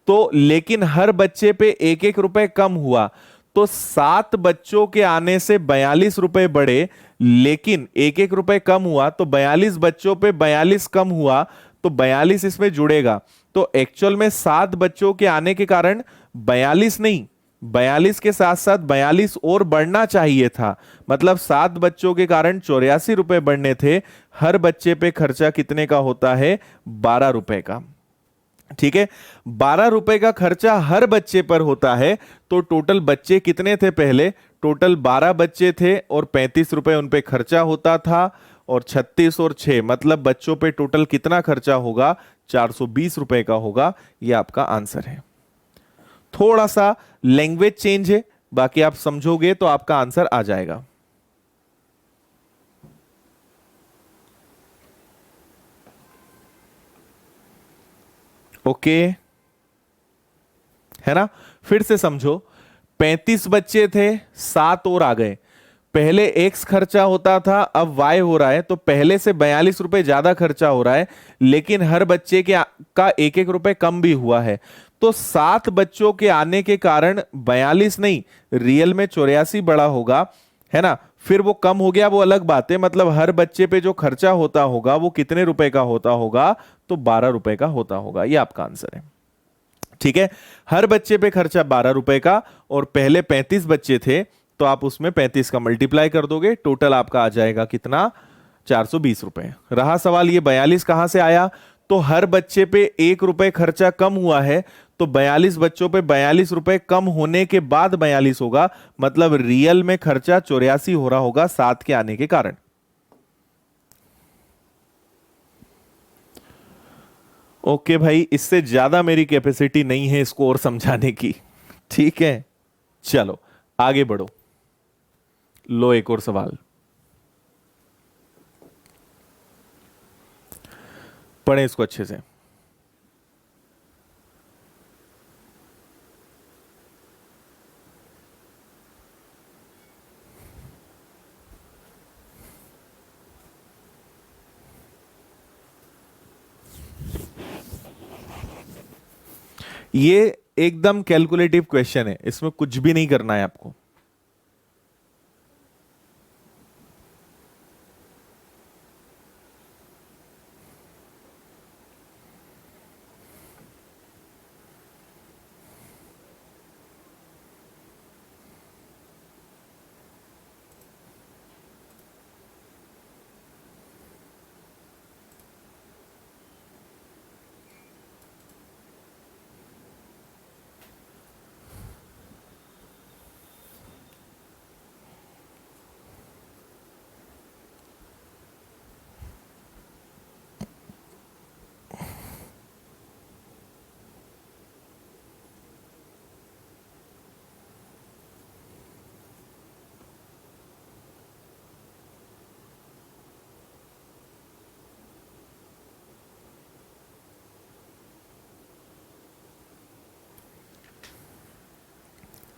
तो लेकिन हर बच्चे पे 1-1 रुपए कम हुआ, तो 7 बच्चों के आने से 42 रुपए बढ़े, लेकिन 1-1 रुपए कम हुआ, तो 42 बच्चों पे 42 कम हुआ, तो 42 इसमें जुड़ेगा। तो एक्चुअल में 7 बच्चों के आने के कारण 42 नहीं, 42 के साथ साथ 42 और बढ़ना चाहिए था, मतलब 7 बच्चों के कारण 84 रुपए बढ़ने थे। हर बच्चे पे खर्चा कितने का होता है? 12 रुपए का। ठीक है, 12 रुपए का खर्चा हर बच्चे पर होता है। तो टोटल बच्चे कितने थे? पहले टोटल 12 बच्चे थे और 35 रुपए उन पे खर्चा होता था, और 36 और 6 मतलब बच्चों पे टोटल कितना खर्चा होगा? 420 रुपए का होगा। ये आपका आंसर है। थोड़ा सा लैंग्वेज चेंज है, बाकी आप समझोगे तो आपका आंसर आ जाएगा। ओके, है ना। फिर से समझो, 35 बच्चे थे, 7 और आ गए। पहले एक्स खर्चा होता था, अब वाई हो रहा है, तो पहले से 42 रुपए ज्यादा खर्चा हो रहा है, लेकिन हर बच्चे के का 1-1 रुपए कम भी हुआ है। तो 7 बच्चों के आने के कारण 42 नहीं, रियल में 84 बड़ा होगा, है ना। फिर वो कम हो गया, वो अलग बात है, मतलब हर बच्चे पे जो खर्चा होता होगा वो कितने रुपए का होता होगा? तो 12 रुपए का होता होगा। ये आपका आंसर है। ठीक है, हर बच्चे पे खर्चा 12 रुपए का, और पहले 35 बच्चे थे तो आप उसमें 35 का मल्टीप्लाई कर दोगे, टोटल आपका आ जाएगा कितना, 420 रुपए। रहा सवाल ये 42 कहां से आया, तो हर बच्चे पे 1 रुपए खर्चा कम हुआ है, तो 42 बच्चों पे 42 रुपए कम होने के बाद 42 होगा, मतलब रियल में खर्चा 84 हो रहा होगा 7 के आने के कारण। ओके भाई, इससे ज्यादा मेरी कैपेसिटी नहीं है इसको और समझाने की, ठीक है। चलो आगे बढ़ो, लो एक और सवाल, पढ़ें इसको अच्छे से। ये एकदम कैलकुलेटिव क्वेश्चन है, इसमें कुछ भी नहीं करना है आपको।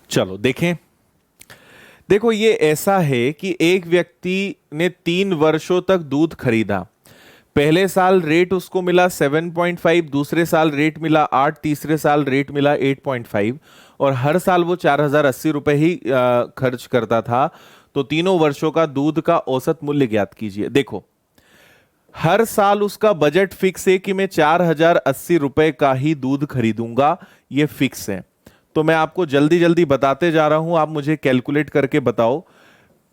चलो देखें, देखो ये ऐसा है कि एक व्यक्ति ने 3 वर्षों तक दूध खरीदा। पहले साल रेट उसको मिला 7.5, दूसरे साल रेट मिला 8, तीसरे साल रेट मिला 8.5, और हर साल वो 4080 रुपए ही खर्च करता था। तो तीनों वर्षों का दूध का औसत मूल्य ज्ञात कीजिए। देखो, हर साल उसका बजट फिक्स है कि मैं 4080 रुपए का ही दूध खरीदूंगा, ये फिक्स है। तो मैं आपको जल्दी जल्दी बताते जा रहा हूं, आप मुझे कैलकुलेट करके बताओ।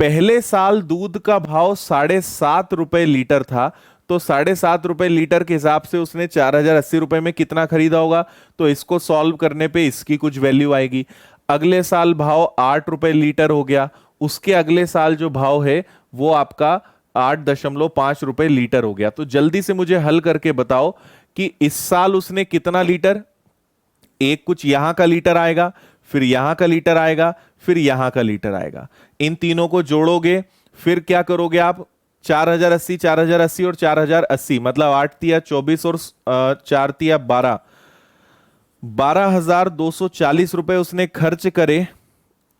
पहले साल दूध का भाव 7.5 रुपए लीटर था, तो 7.5 रुपए लीटर के हिसाब से उसने 4080 रुपए में कितना खरीदा होगा, तो इसको सॉल्व करने पे इसकी कुछ वैल्यू आएगी। अगले साल भाव 8 रुपए लीटर हो गया, उसके अगले साल जो भाव है वो आपका 8.5 रुपए लीटर हो गया। तो जल्दी से मुझे हल करके बताओ कि इस साल उसने कितना लीटर, एक कुछ यहां का लीटर आएगा, फिर यहां का लीटर आएगा, फिर यहां का लीटर आएगा, इन तीनों को जोड़ोगे, फिर क्या करोगे आप, 4080, 4080 और 4080, मतलब 8 तिया 24 और 4 तिया 12, 12,240 रुपए उसने खर्च करे।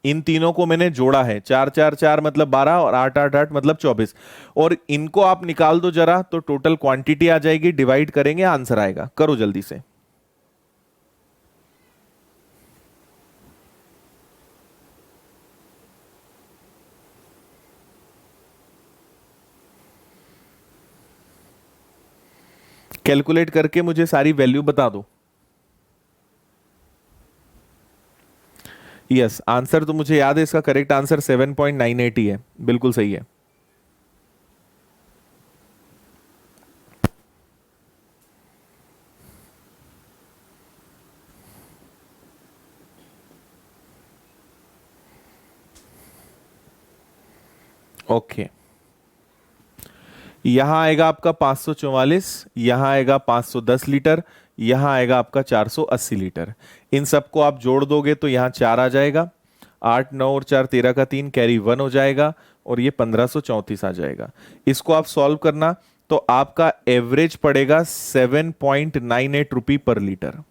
इन तीनों को मैंने जोड़ा है, 4 4 4 मतलब 12 और 8 8 8 मतलब 24, और इनको आप निकाल दो जरा, तो टोटल क्वांटिटी आ जाएगी, डिवाइड करेंगे आंसर आएगा। करो जल्दी से। कैलकुलेट करके मुझे सारी वैल्यू बता दो। यस, आंसर तो मुझे याद है, इसका करेक्ट आंसर 7.98 ही है, बिल्कुल सही है। ओके, यहां आएगा आपका 544, यहां आएगा 510 लीटर, यहां आएगा आपका 480 लीटर। इन सबको आप जोड़ दोगे तो यहां 4 आ जाएगा, 8 9 और 4 13 का 3 कैरी 1 हो जाएगा, और ये 1534 आ जाएगा। इसको आप सॉल्व करना, तो आपका एवरेज पड़ेगा 7.98 रुपी पर लीटर,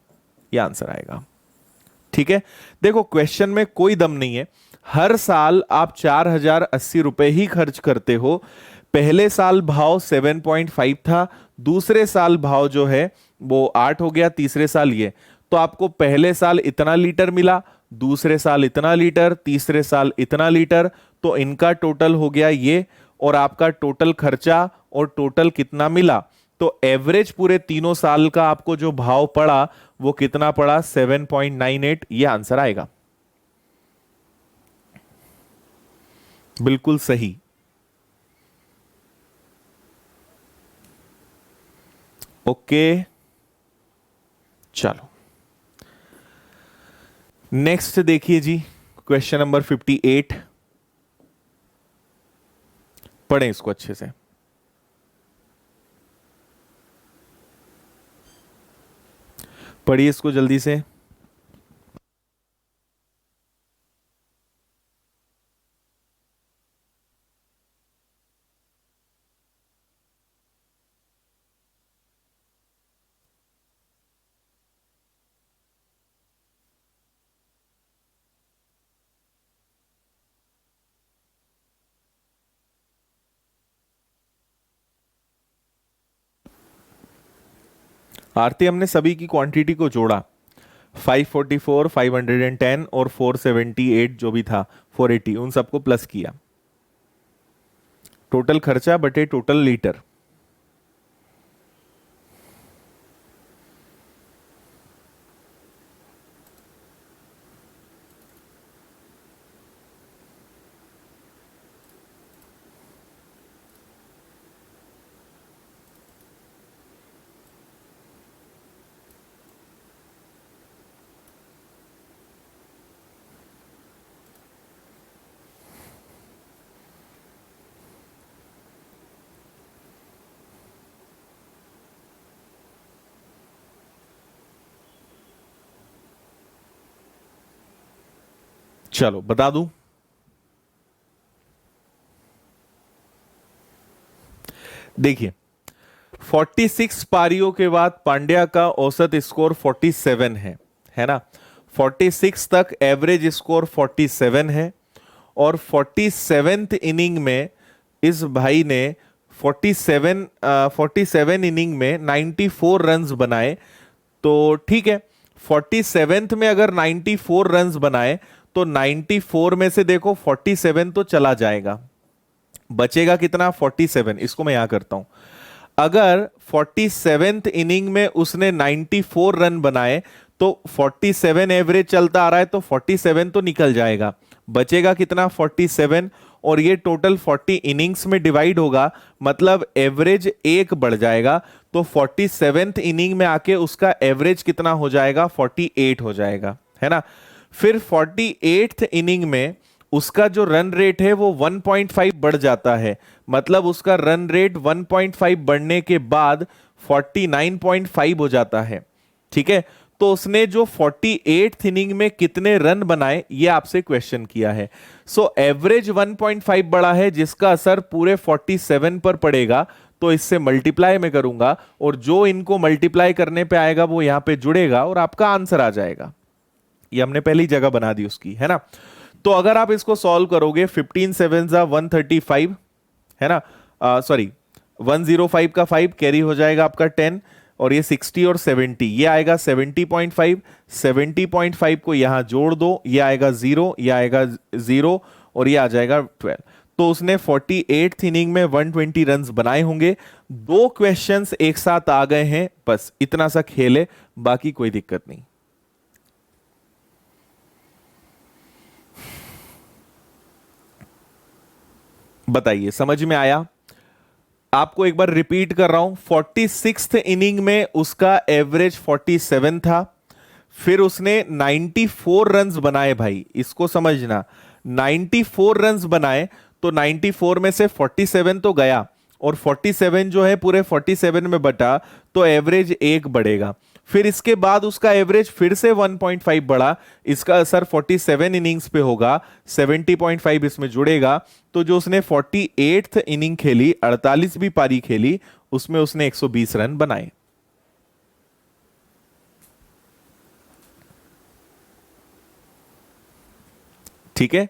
ये आंसर आएगा। ठीक है, देखो क्वेश्चन में कोई दम नहीं है, हर साल आप 4080 रुपए ही खर्च करते हो। पहले साल भाव 7.5 था, दूसरे साल भाव जो है वो 8 हो गया, तीसरे साल ये, तो आपको पहले साल इतना लीटर मिला, दूसरे साल इतना लीटर, तीसरे साल इतना लीटर, तो इनका टोटल हो गया ये, और आपका टोटल खर्चा और टोटल कितना मिला, तो एवरेज पूरे तीनों साल का आपको जो भाव पड़ा वो कितना पड़ा, 7.98, ये आंसर आएगा। बिल्कुल सही। ओके, चलो नेक्स्ट देखिए जी, क्वेश्चन नंबर 58। पढ़ें इसको अच्छे से। पढ़िए इसको जल्दी से। आरती, हमने सभी की क्वांटिटी को जोड़ा, 544, 510 और 478 जो भी था, 480, उन सबको प्लस किया। टोटल खर्चा बटे टोटल लीटर। चलो बता दूं, देखिए 46 पारियों के बाद पांड्या का औसत स्कोर 47 है ना। 46 तक एवरेज स्कोर 47 है, और 47th इनिंग में इस भाई ने 47 इनिंग में 94 रन्स बनाए। तो ठीक है, 47th में अगर 94 रन्स बनाए तो 94 में से देखो 47 तो चला जाएगा, बचेगा कितना, 47। इसको मैं यहां करता हूं। अगर 47th इनिंग में उसने 94 रन बनाए तो 47 एवरेज चलता आ रहा है, तो 47 तो निकल जाएगा, बचेगा कितना, 47। और ये टोटल 40 इनिंग्स में डिवाइड होगा, मतलब एवरेज एक बढ़ जाएगा। तो 47th इनिंग में आके उसका एवरेज कितना हो जाएगा, 48 हो जाएगा, है ना। फिर 48th इनिंग में उसका जो रन रेट है वो 1.5 बढ़ जाता है, मतलब उसका रन रेट 1.5 बढ़ने के बाद 49.5 हो जाता है। ठीक है, तो उसने जो 48th इनिंग में कितने रन बनाए ये आपसे क्वेश्चन किया है। सो एवरेज 1.5 बढ़ा है, जिसका असर पूरे 47 पर पड़ेगा, तो इससे मल्टीप्लाई में करूंगा, और जो इनको मल्टीप्लाई करने पे आएगा वो यहां पे जुड़ेगा और आपका आंसर आ जाएगा। ये हमने पहली जगह बना दी उसकी, है ना। तो अगर आप इसको सॉल्व करोगे, 15 7 135, है ना, सॉरी 105 का 5 कैरी हो जाएगा आपका 10, और ये 60 और 70, ये आएगा 70.5। 70.5 को यहां जोड़ दो, ये आएगा 0, ये आएगा 0, और ये आ जाएगा 12। तो उसने 48th इनिंग में 120 रन्स बनाए होंगे। दो क्वेश्चंस एक साथ आ गए हैं, बस इतना सा खेल है, बाकी कोई दिक्कत नहीं। बताइए समझ में आया। आपको एक बार रिपीट कर रहा हूं, 46th इनिंग में उसका एवरेज 47 था, फिर उसने 94 रन्स बनाए, भाई इसको समझना, 94 रन्स बनाए, तो 94 में से 47 तो गया, और 47 जो है पूरे 47 में बटा, तो एवरेज एक बढ़ेगा। फिर इसके बाद उसका एवरेज फिर से 1.5 बढ़ा, इसका असर 47 इनिंग्स पे होगा, 70.5 इसमें जुड़ेगा। तो जो उसने 48th इनिंग खेली, 48वीं पारी खेली, उसमें उसने 120 रन बनाए। ठीक है,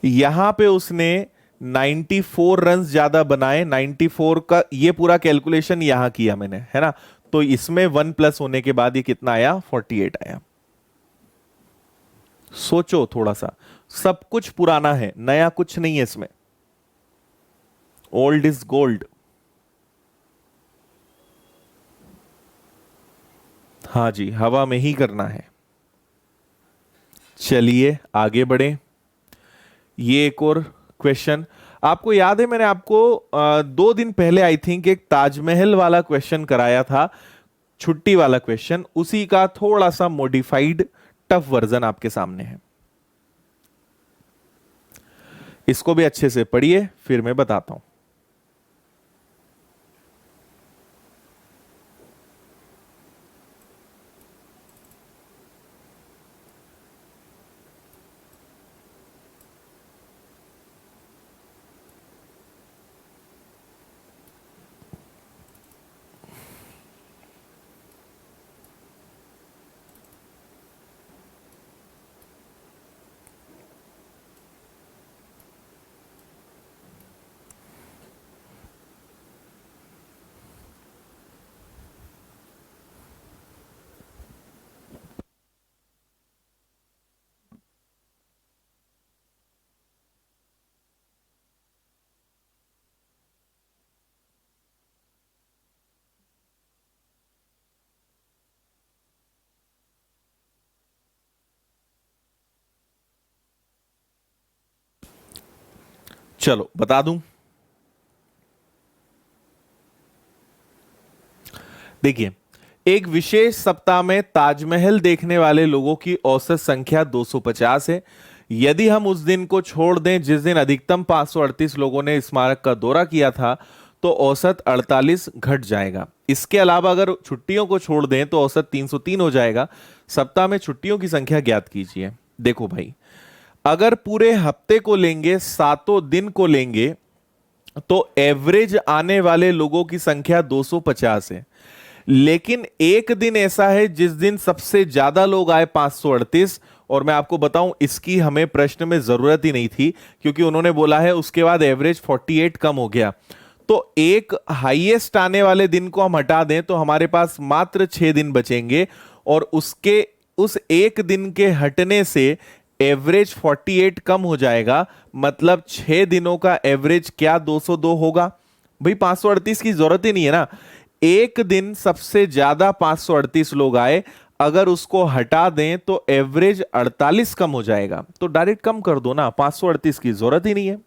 यहां पे उसने 94 रन ज्यादा बनाए, 94 का ये पूरा कैलकुलेशन यहां किया मैंने, है ना। तो इसमें 1 प्लस होने के बाद ये कितना आया, 48 आया। सोचो थोड़ा सा, सब कुछ पुराना है, नया कुछ नहीं है इसमें, ओल्ड इज गोल्ड। हाँ जी, हवा में ही करना है। चलिए आगे बढ़े। ये एक और क्वेश्चन। आपको याद है मैंने आपको 2 दिन पहले आई थिंक एक ताजमहल वाला क्वेश्चन कराया था, छुट्टी वाला क्वेश्चन, उसी का थोड़ा सा मॉडिफाइड टफ वर्जन आपके सामने है। इसको भी अच्छे से पढ़िए, फिर मैं बताता हूं। चलो बता दूं। देखिए, एक विशेष सप्ताह में ताजमहल देखने वाले लोगों की औसत संख्या 250 है। यदि हम उस दिन को छोड़ दें जिस दिन अधिकतम 538 लोगों ने स्मारक का दौरा किया था, तो औसत 48 घट जाएगा। इसके अलावा अगर छुट्टियों को छोड़ दें तो औसत 303 हो जाएगा। सप्ताह में छुट्टियों की संख्या ज्ञात कीजिए। देखो भाई, अगर पूरे हफ्ते को लेंगे, 7 दिन को लेंगे, तो एवरेज आने वाले लोगों की संख्या 250 है। लेकिन एक दिन ऐसा है जिस दिन सबसे ज्यादा लोग आए, 538। और मैं आपको बताऊं, इसकी हमें प्रश्न में जरूरत ही नहीं थी, क्योंकि उन्होंने बोला है उसके बाद एवरेज 48 कम हो गया। तो एक हाईएस्ट आने वाले दिन को हम हटा दें तो हमारे पास मात्र 6 दिन बचेंगे, और उसके उस एक दिन के हटने से एवरेज 48 कम हो जाएगा। मतलब 6 दिनों का एवरेज क्या 202 होगा? भाई 538 की जरूरत ही नहीं है ना। एक दिन सबसे ज्यादा 538 लोग आए, अगर उसको हटा दें तो एवरेज 48 कम हो जाएगा। तो डायरेक्ट कम कर दो ना, 538 की जरूरत ही नहीं है।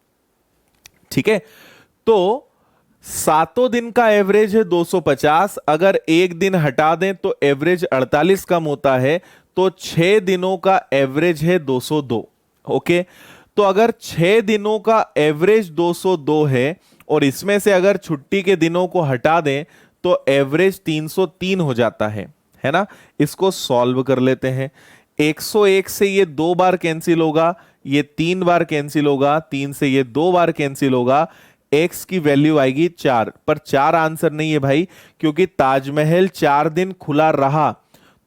ठीक है, तो 7 दिन का एवरेज है 250, अगर एक दिन हटा दें तो एवरेज 48 कम होता है, तो 6 दिनों का एवरेज है 202। ओके, तो अगर 6 दिनों का एवरेज 202 है, और इसमें से अगर छुट्टी के दिनों को हटा दें तो एवरेज 303 हो जाता है ना। इसको सॉल्व कर लेते हैं। 101 से ये 2 बार कैंसिल होगा, ये 3 बार कैंसिल होगा, 3 से ये 2 बार कैंसिल होगा। एक्स की वैल्यू आएगी 4, पर 4 आंसर नहीं है भाई, क्योंकि ताजमहल 4 दिन खुला रहा।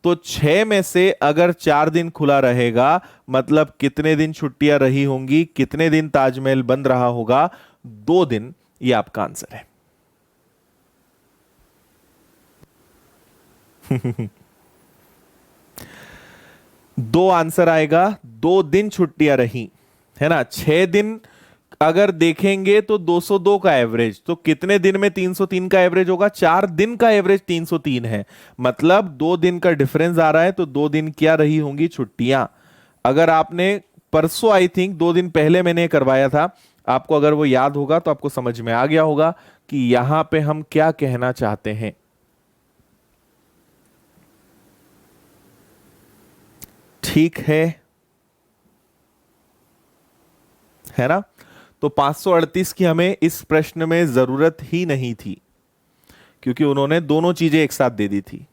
तो 6 में से अगर 4 दिन खुला रहेगा, मतलब कितने दिन छुट्टियां रही होंगी, कितने दिन ताजमहल बंद रहा होगा? 2 दिन। ये आपका आंसर है। दो आंसर आएगा। 2 दिन छुट्टियां रही, है ना। 6 दिन अगर देखेंगे तो 202 का एवरेज, तो कितने दिन में 303 का एवरेज होगा? 4 दिन का एवरेज 303 है, मतलब 2 दिन का डिफरेंस आ रहा है। तो 2 दिन क्या रही होंगी? छुट्टियां। अगर आपने परसों, आई थिंक 2 दिन पहले मैंने करवाया था, आपको अगर वो याद होगा तो आपको समझ में आ गया होगा कि यहां पे हम क्या कहना चाहते हैं। ठीक है ना। तो 538 की हमें इस प्रश्न में जरूरत ही नहीं थी, क्योंकि उन्होंने दोनों चीजें एक साथ दे दी थी।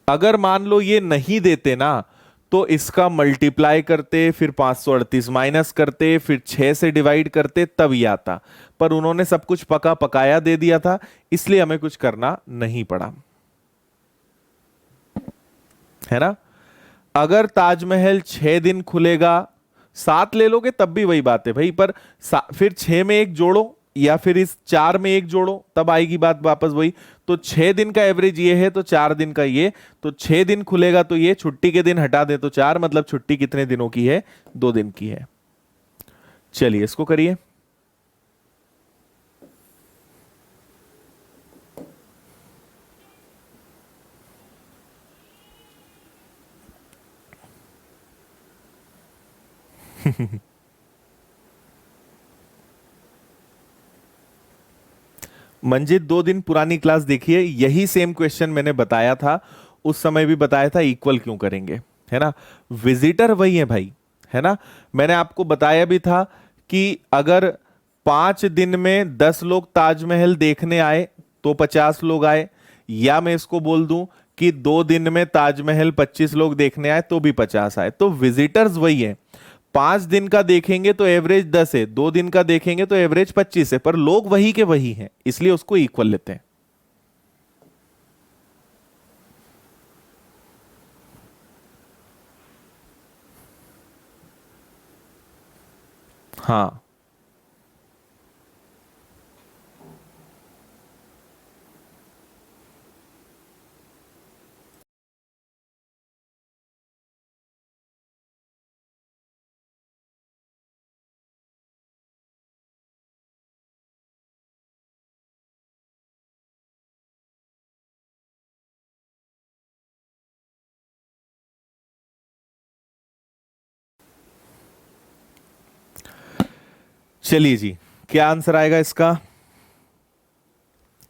अगर मान लो ये नहीं देते ना, तो इसका मल्टीप्लाई करते, फिर 538 माइनस करते, फिर 6 से डिवाइड करते, तब ये आता। पर उन्होंने सब कुछ पका पकाया दे दिया था, इसलिए हमें कुछ करना नहीं पड़ा, है ना। अगर ताजमहल 6 दिन खुलेगा, 7 ले लोगे तब भी वही बात है भाई, पर फिर 6 में एक जोड़ो, या फिर इस 4 में एक जोड़ो, तब आएगी बात वापस वही। तो 6 दिन का एवरेज ये है, तो 4 दिन का ये, तो 6 दिन खुलेगा, तो ये छुट्टी के दिन हटा दे तो 4, मतलब छुट्टी कितने दिनों की है? 2 दिन की है। चलिए इसको करिए। मंजित 2 दिन पुरानी क्लास देखिए, यही सेम क्वेश्चन मैंने बताया था, उस समय भी बताया था इक्वल क्यों करेंगे, है ना। विजिटर वही है भाई, है ना। मैंने आपको बताया भी था कि अगर 5 दिन में 10 लोग ताजमहल देखने आए तो 50 लोग आए, या मैं इसको बोल दूं कि 2 दिन में ताजमहल 25 लोग देखने आए तो भी 50 आए। तो विजिटर्स वही है। 5 दिन का देखेंगे तो एवरेज 10 है, 2 दिन का देखेंगे तो एवरेज 25 है, पर लोग वही के वही हैं, इसलिए उसको इक्वल लेते हैं। हाँ, चलिए जी, क्या आंसर आएगा इसका।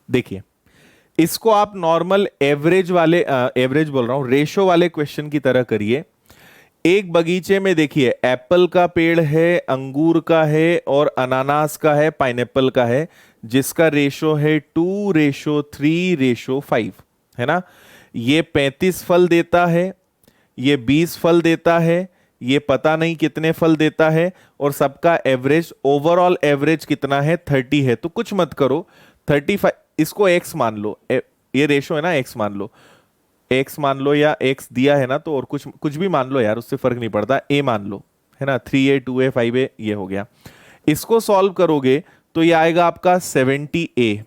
देखिए, इसको आप नॉर्मल एवरेज वाले, एवरेज बोल रहा हूं, रेशो वाले क्वेश्चन की तरह करिए। एक बगीचे में देखिए, एप्पल का पेड़ है, अंगूर का है और अनानास का है, पाइनएप्पल का है, जिसका रेशो है 2:3:5, है ना। ये 35 फल देता है, ये 20 फल देता है, ये पता नहीं कितने फल देता है, और सबका एवरेज, ओवरऑल एवरेज कितना है, 30 है। तो कुछ मत करो, 35, इसको एक्स मान लो, ये रेशो है ना, एक्स मान लो, एक्स मान लो, या एक्स दिया है ना तो, और कुछ कुछ भी मान लो यार, उससे फर्क नहीं पड़ता, ए मान लो, है ना। 3a 2a 5a ये हो गया। इसको सॉल्व करोगे तो ये आएगा आपका 70a।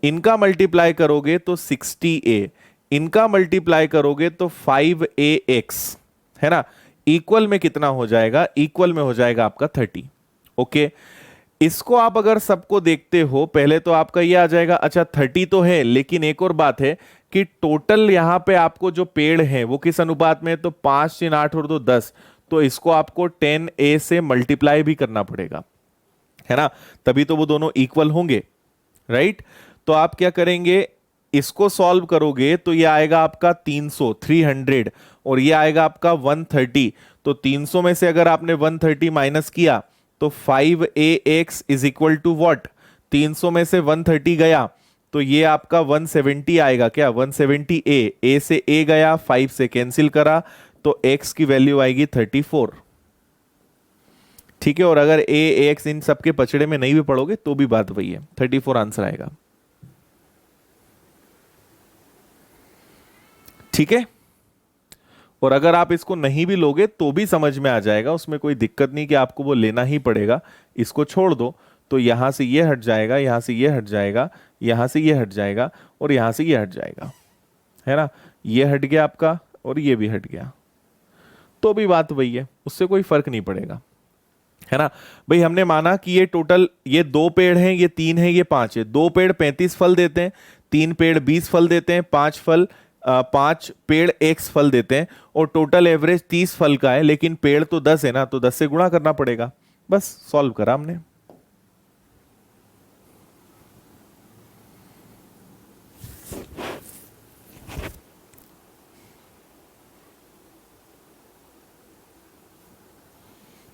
इनका मल्टीप्लाई करोगे तो 60a। इनका मल्टीप्लाई करोगे तो 5ax, है ना। इक्वल में कितना हो जाएगा, इक्वल में हो जाएगा आपका 30। ओके, इसको आप अगर सबको देखते हो, पहले तो आपका ये आ जाएगा, अच्छा 30 तो है, लेकिन एक और बात है कि टोटल यहां पे आपको जो पेड़ है वो किस अनुपात में है, तो 5 3 8 और 2 10। तो इसको आपको 10a से मल्टीप्लाई भी करना पड़ेगा, है ना, तभी तो वो दोनों इक्वल होंगे, राइट। तो आप क्या करेंगे, इसको सॉल्व करोगे तो ये आएगा आपका 300 और ये आएगा आपका 130। तो 300 में से अगर आपने 130 माइनस किया तो 5ax is equal to what, 300 में से 130 गया तो ये आपका 170 आएगा, क्या 170a, a से a गया, 5 से कैंसिल करा तो x की वैल्यू आएगी 34। ठीक है, और अगर a x इन सबके पचड़े में नहीं भी पढ़ोगे तो भी बात वही है, 34 आंसर आएगा। ठीक है, और अगर आप इसको नहीं भी लोगे तो भी समझ में आ जाएगा, उसमें कोई दिक्कत नहीं कि आपको वो लेना ही पड़ेगा। इसको छोड़ दो तो यहां से ये हट जाएगा, यहां से ये हट जाएगा, यहां से ये हट जाएगा, और यहां से ये हट जाएगा, है ना। ये हट गया आपका और ये भी हट गया, तो भी बात वही है, उससे कोई फर्क नहीं पड़ेगा, है ना। भाई हमने माना कि ये टोटल, ये 2 पेड़ हैं, ये 3 है, ये 5 है। 2 पेड़ 35 फल देते हैं, 3 पेड़ 20 फल देते हैं, 5 पेड़ एक्स फल देते हैं, और टोटल एवरेज 30 फल का है, लेकिन पेड़ तो 10 है ना, तो 10 से गुणा करना पड़ेगा। बस सॉल्व करा हमने।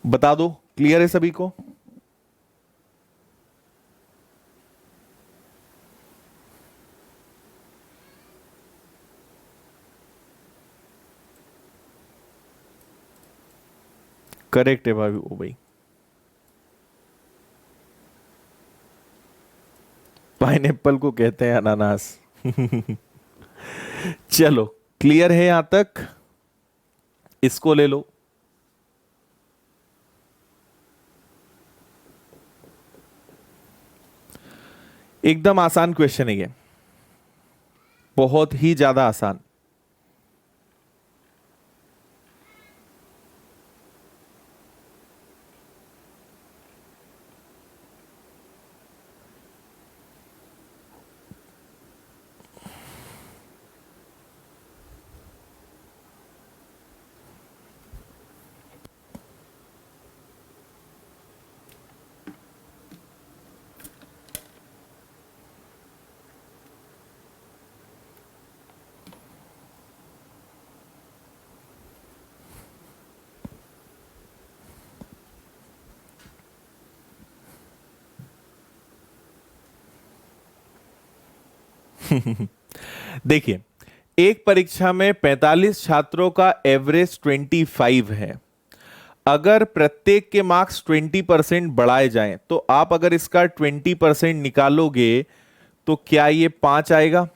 बता दो, क्लियर है सभी को। करेक्ट है भाई, ओ भाई, पाइनएप्पल को कहते हैं अनानास। चलो, क्लियर है यहां तक, इसको ले लो। एकदम आसान क्वेश्चन है ये, बहुत ही ज्यादा आसान। देखिए, एक परीक्षा में 45 छात्रों का एवरेज 25 है। अगर प्रत्येक के मार्क्स 20% बढ़ाए जाएं तो आप अगर इसका 20% निकालोगे तो क्या ये 5 आएगा,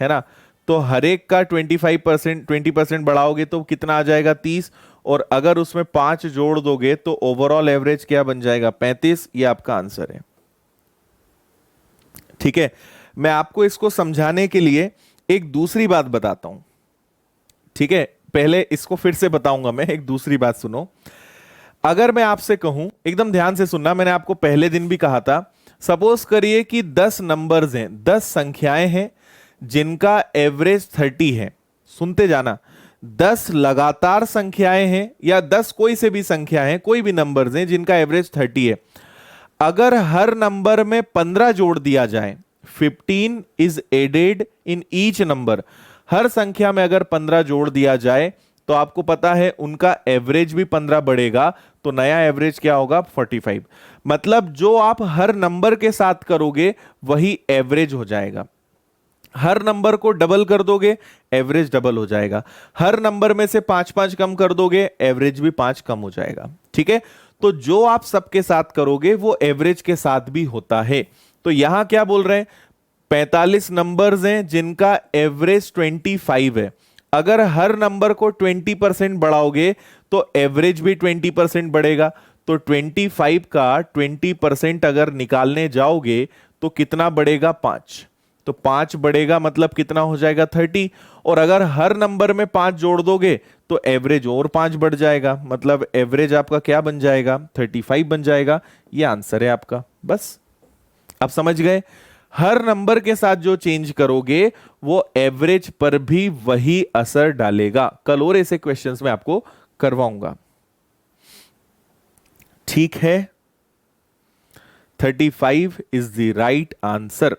है ना। तो हर एक का 20% बढ़ाओगे तो कितना आ जाएगा, 30। और अगर उसमें 5 जोड़ दोगे तो ओवरऑल एवरेज क्या बन जाएगा, 35। ये आपका आंसर है। ठीक है, मैं आपको इसको समझाने के लिए एक दूसरी बात बताता हूं। ठीक है, पहले इसको फिर से बताऊंगा मैं, एक दूसरी बात सुनो। अगर मैं आपसे कहूं, एकदम ध्यान से सुनना, मैंने आपको पहले दिन भी कहा था, सपोज करिए कि 10 नंबर्स हैं, 10 संख्याएं हैं जिनका एवरेज 30 है। सुनते जाना, 10 लगातार संख्याएं हैं या 10 कोई से भी संख्या है, कोई भी नंबर्स हैं जिनका एवरेज 30 है। अगर हर नंबर में 15 जोड़ दिया जाए, 15 is added in each number, हर संख्या में अगर 15 जोड़ दिया जाए तो आपको पता है उनका एवरेज भी 15 बढ़ेगा, तो नया एवरेज क्या होगा, 45। मतलब जो आप हर नंबर के साथ करोगे वही एवरेज हो जाएगा। हर नंबर को डबल कर दोगे, एवरेज डबल हो जाएगा। हर नंबर में से 5-5 कम कर दोगे, एवरेज भी 5 कम हो जाएगा। ठीक है, तो जो आप सबके साथ करोगे वो एवरेज के साथ भी होता है। तो यहां क्या बोल रहे हैं, 45 नंबर्स हैं जिनका एवरेज 25 है। अगर हर नंबर को 20% बढ़ाओगे तो एवरेज भी 20% बढ़ेगा। तो 25 का 20% अगर निकालने जाओगे तो कितना बढ़ेगा, 5। तो 5 बढ़ेगा मतलब कितना हो जाएगा, 30। और अगर हर नंबर में 5 जोड़ दोगे तो एवरेज और 5 बढ़ जाएगा, मतलब एवरेज आपका क्या बन जाएगा, 35 बन जाएगा। ये आंसर है आपका। बस आप समझ गए, हर नंबर के साथ जो चेंज करोगे वो एवरेज पर भी वही असर डालेगा। कल और ऐसे क्वेश्चंस में आपको करवाऊंगा। ठीक है, 35 is the right answer.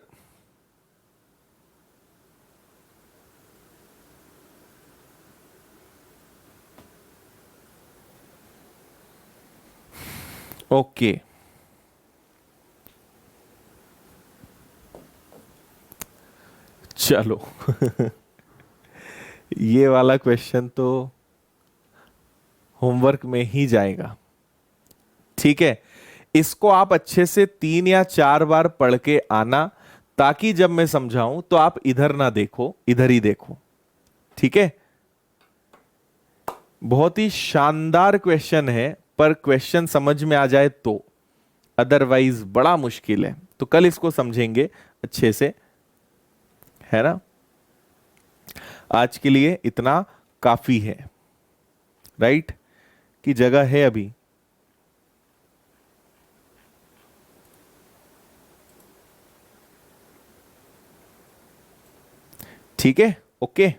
Okay, चलो। ये वाला क्वेश्चन तो होमवर्क में ही जाएगा। ठीक है, इसको आप अच्छे से 3 या 4 बार पढ़ के आना, ताकि जब मैं समझाऊं तो आप इधर ना देखो, इधर ही देखो। ठीक है, बहुत ही शानदार क्वेश्चन है, पर क्वेश्चन समझ में आ जाए तो, अदरवाइज बड़ा मुश्किल है। तो कल इसको समझेंगे अच्छे से, है ना। आज के लिए इतना काफी है, राइट, की जगह है अभी। ठीक है, ओके।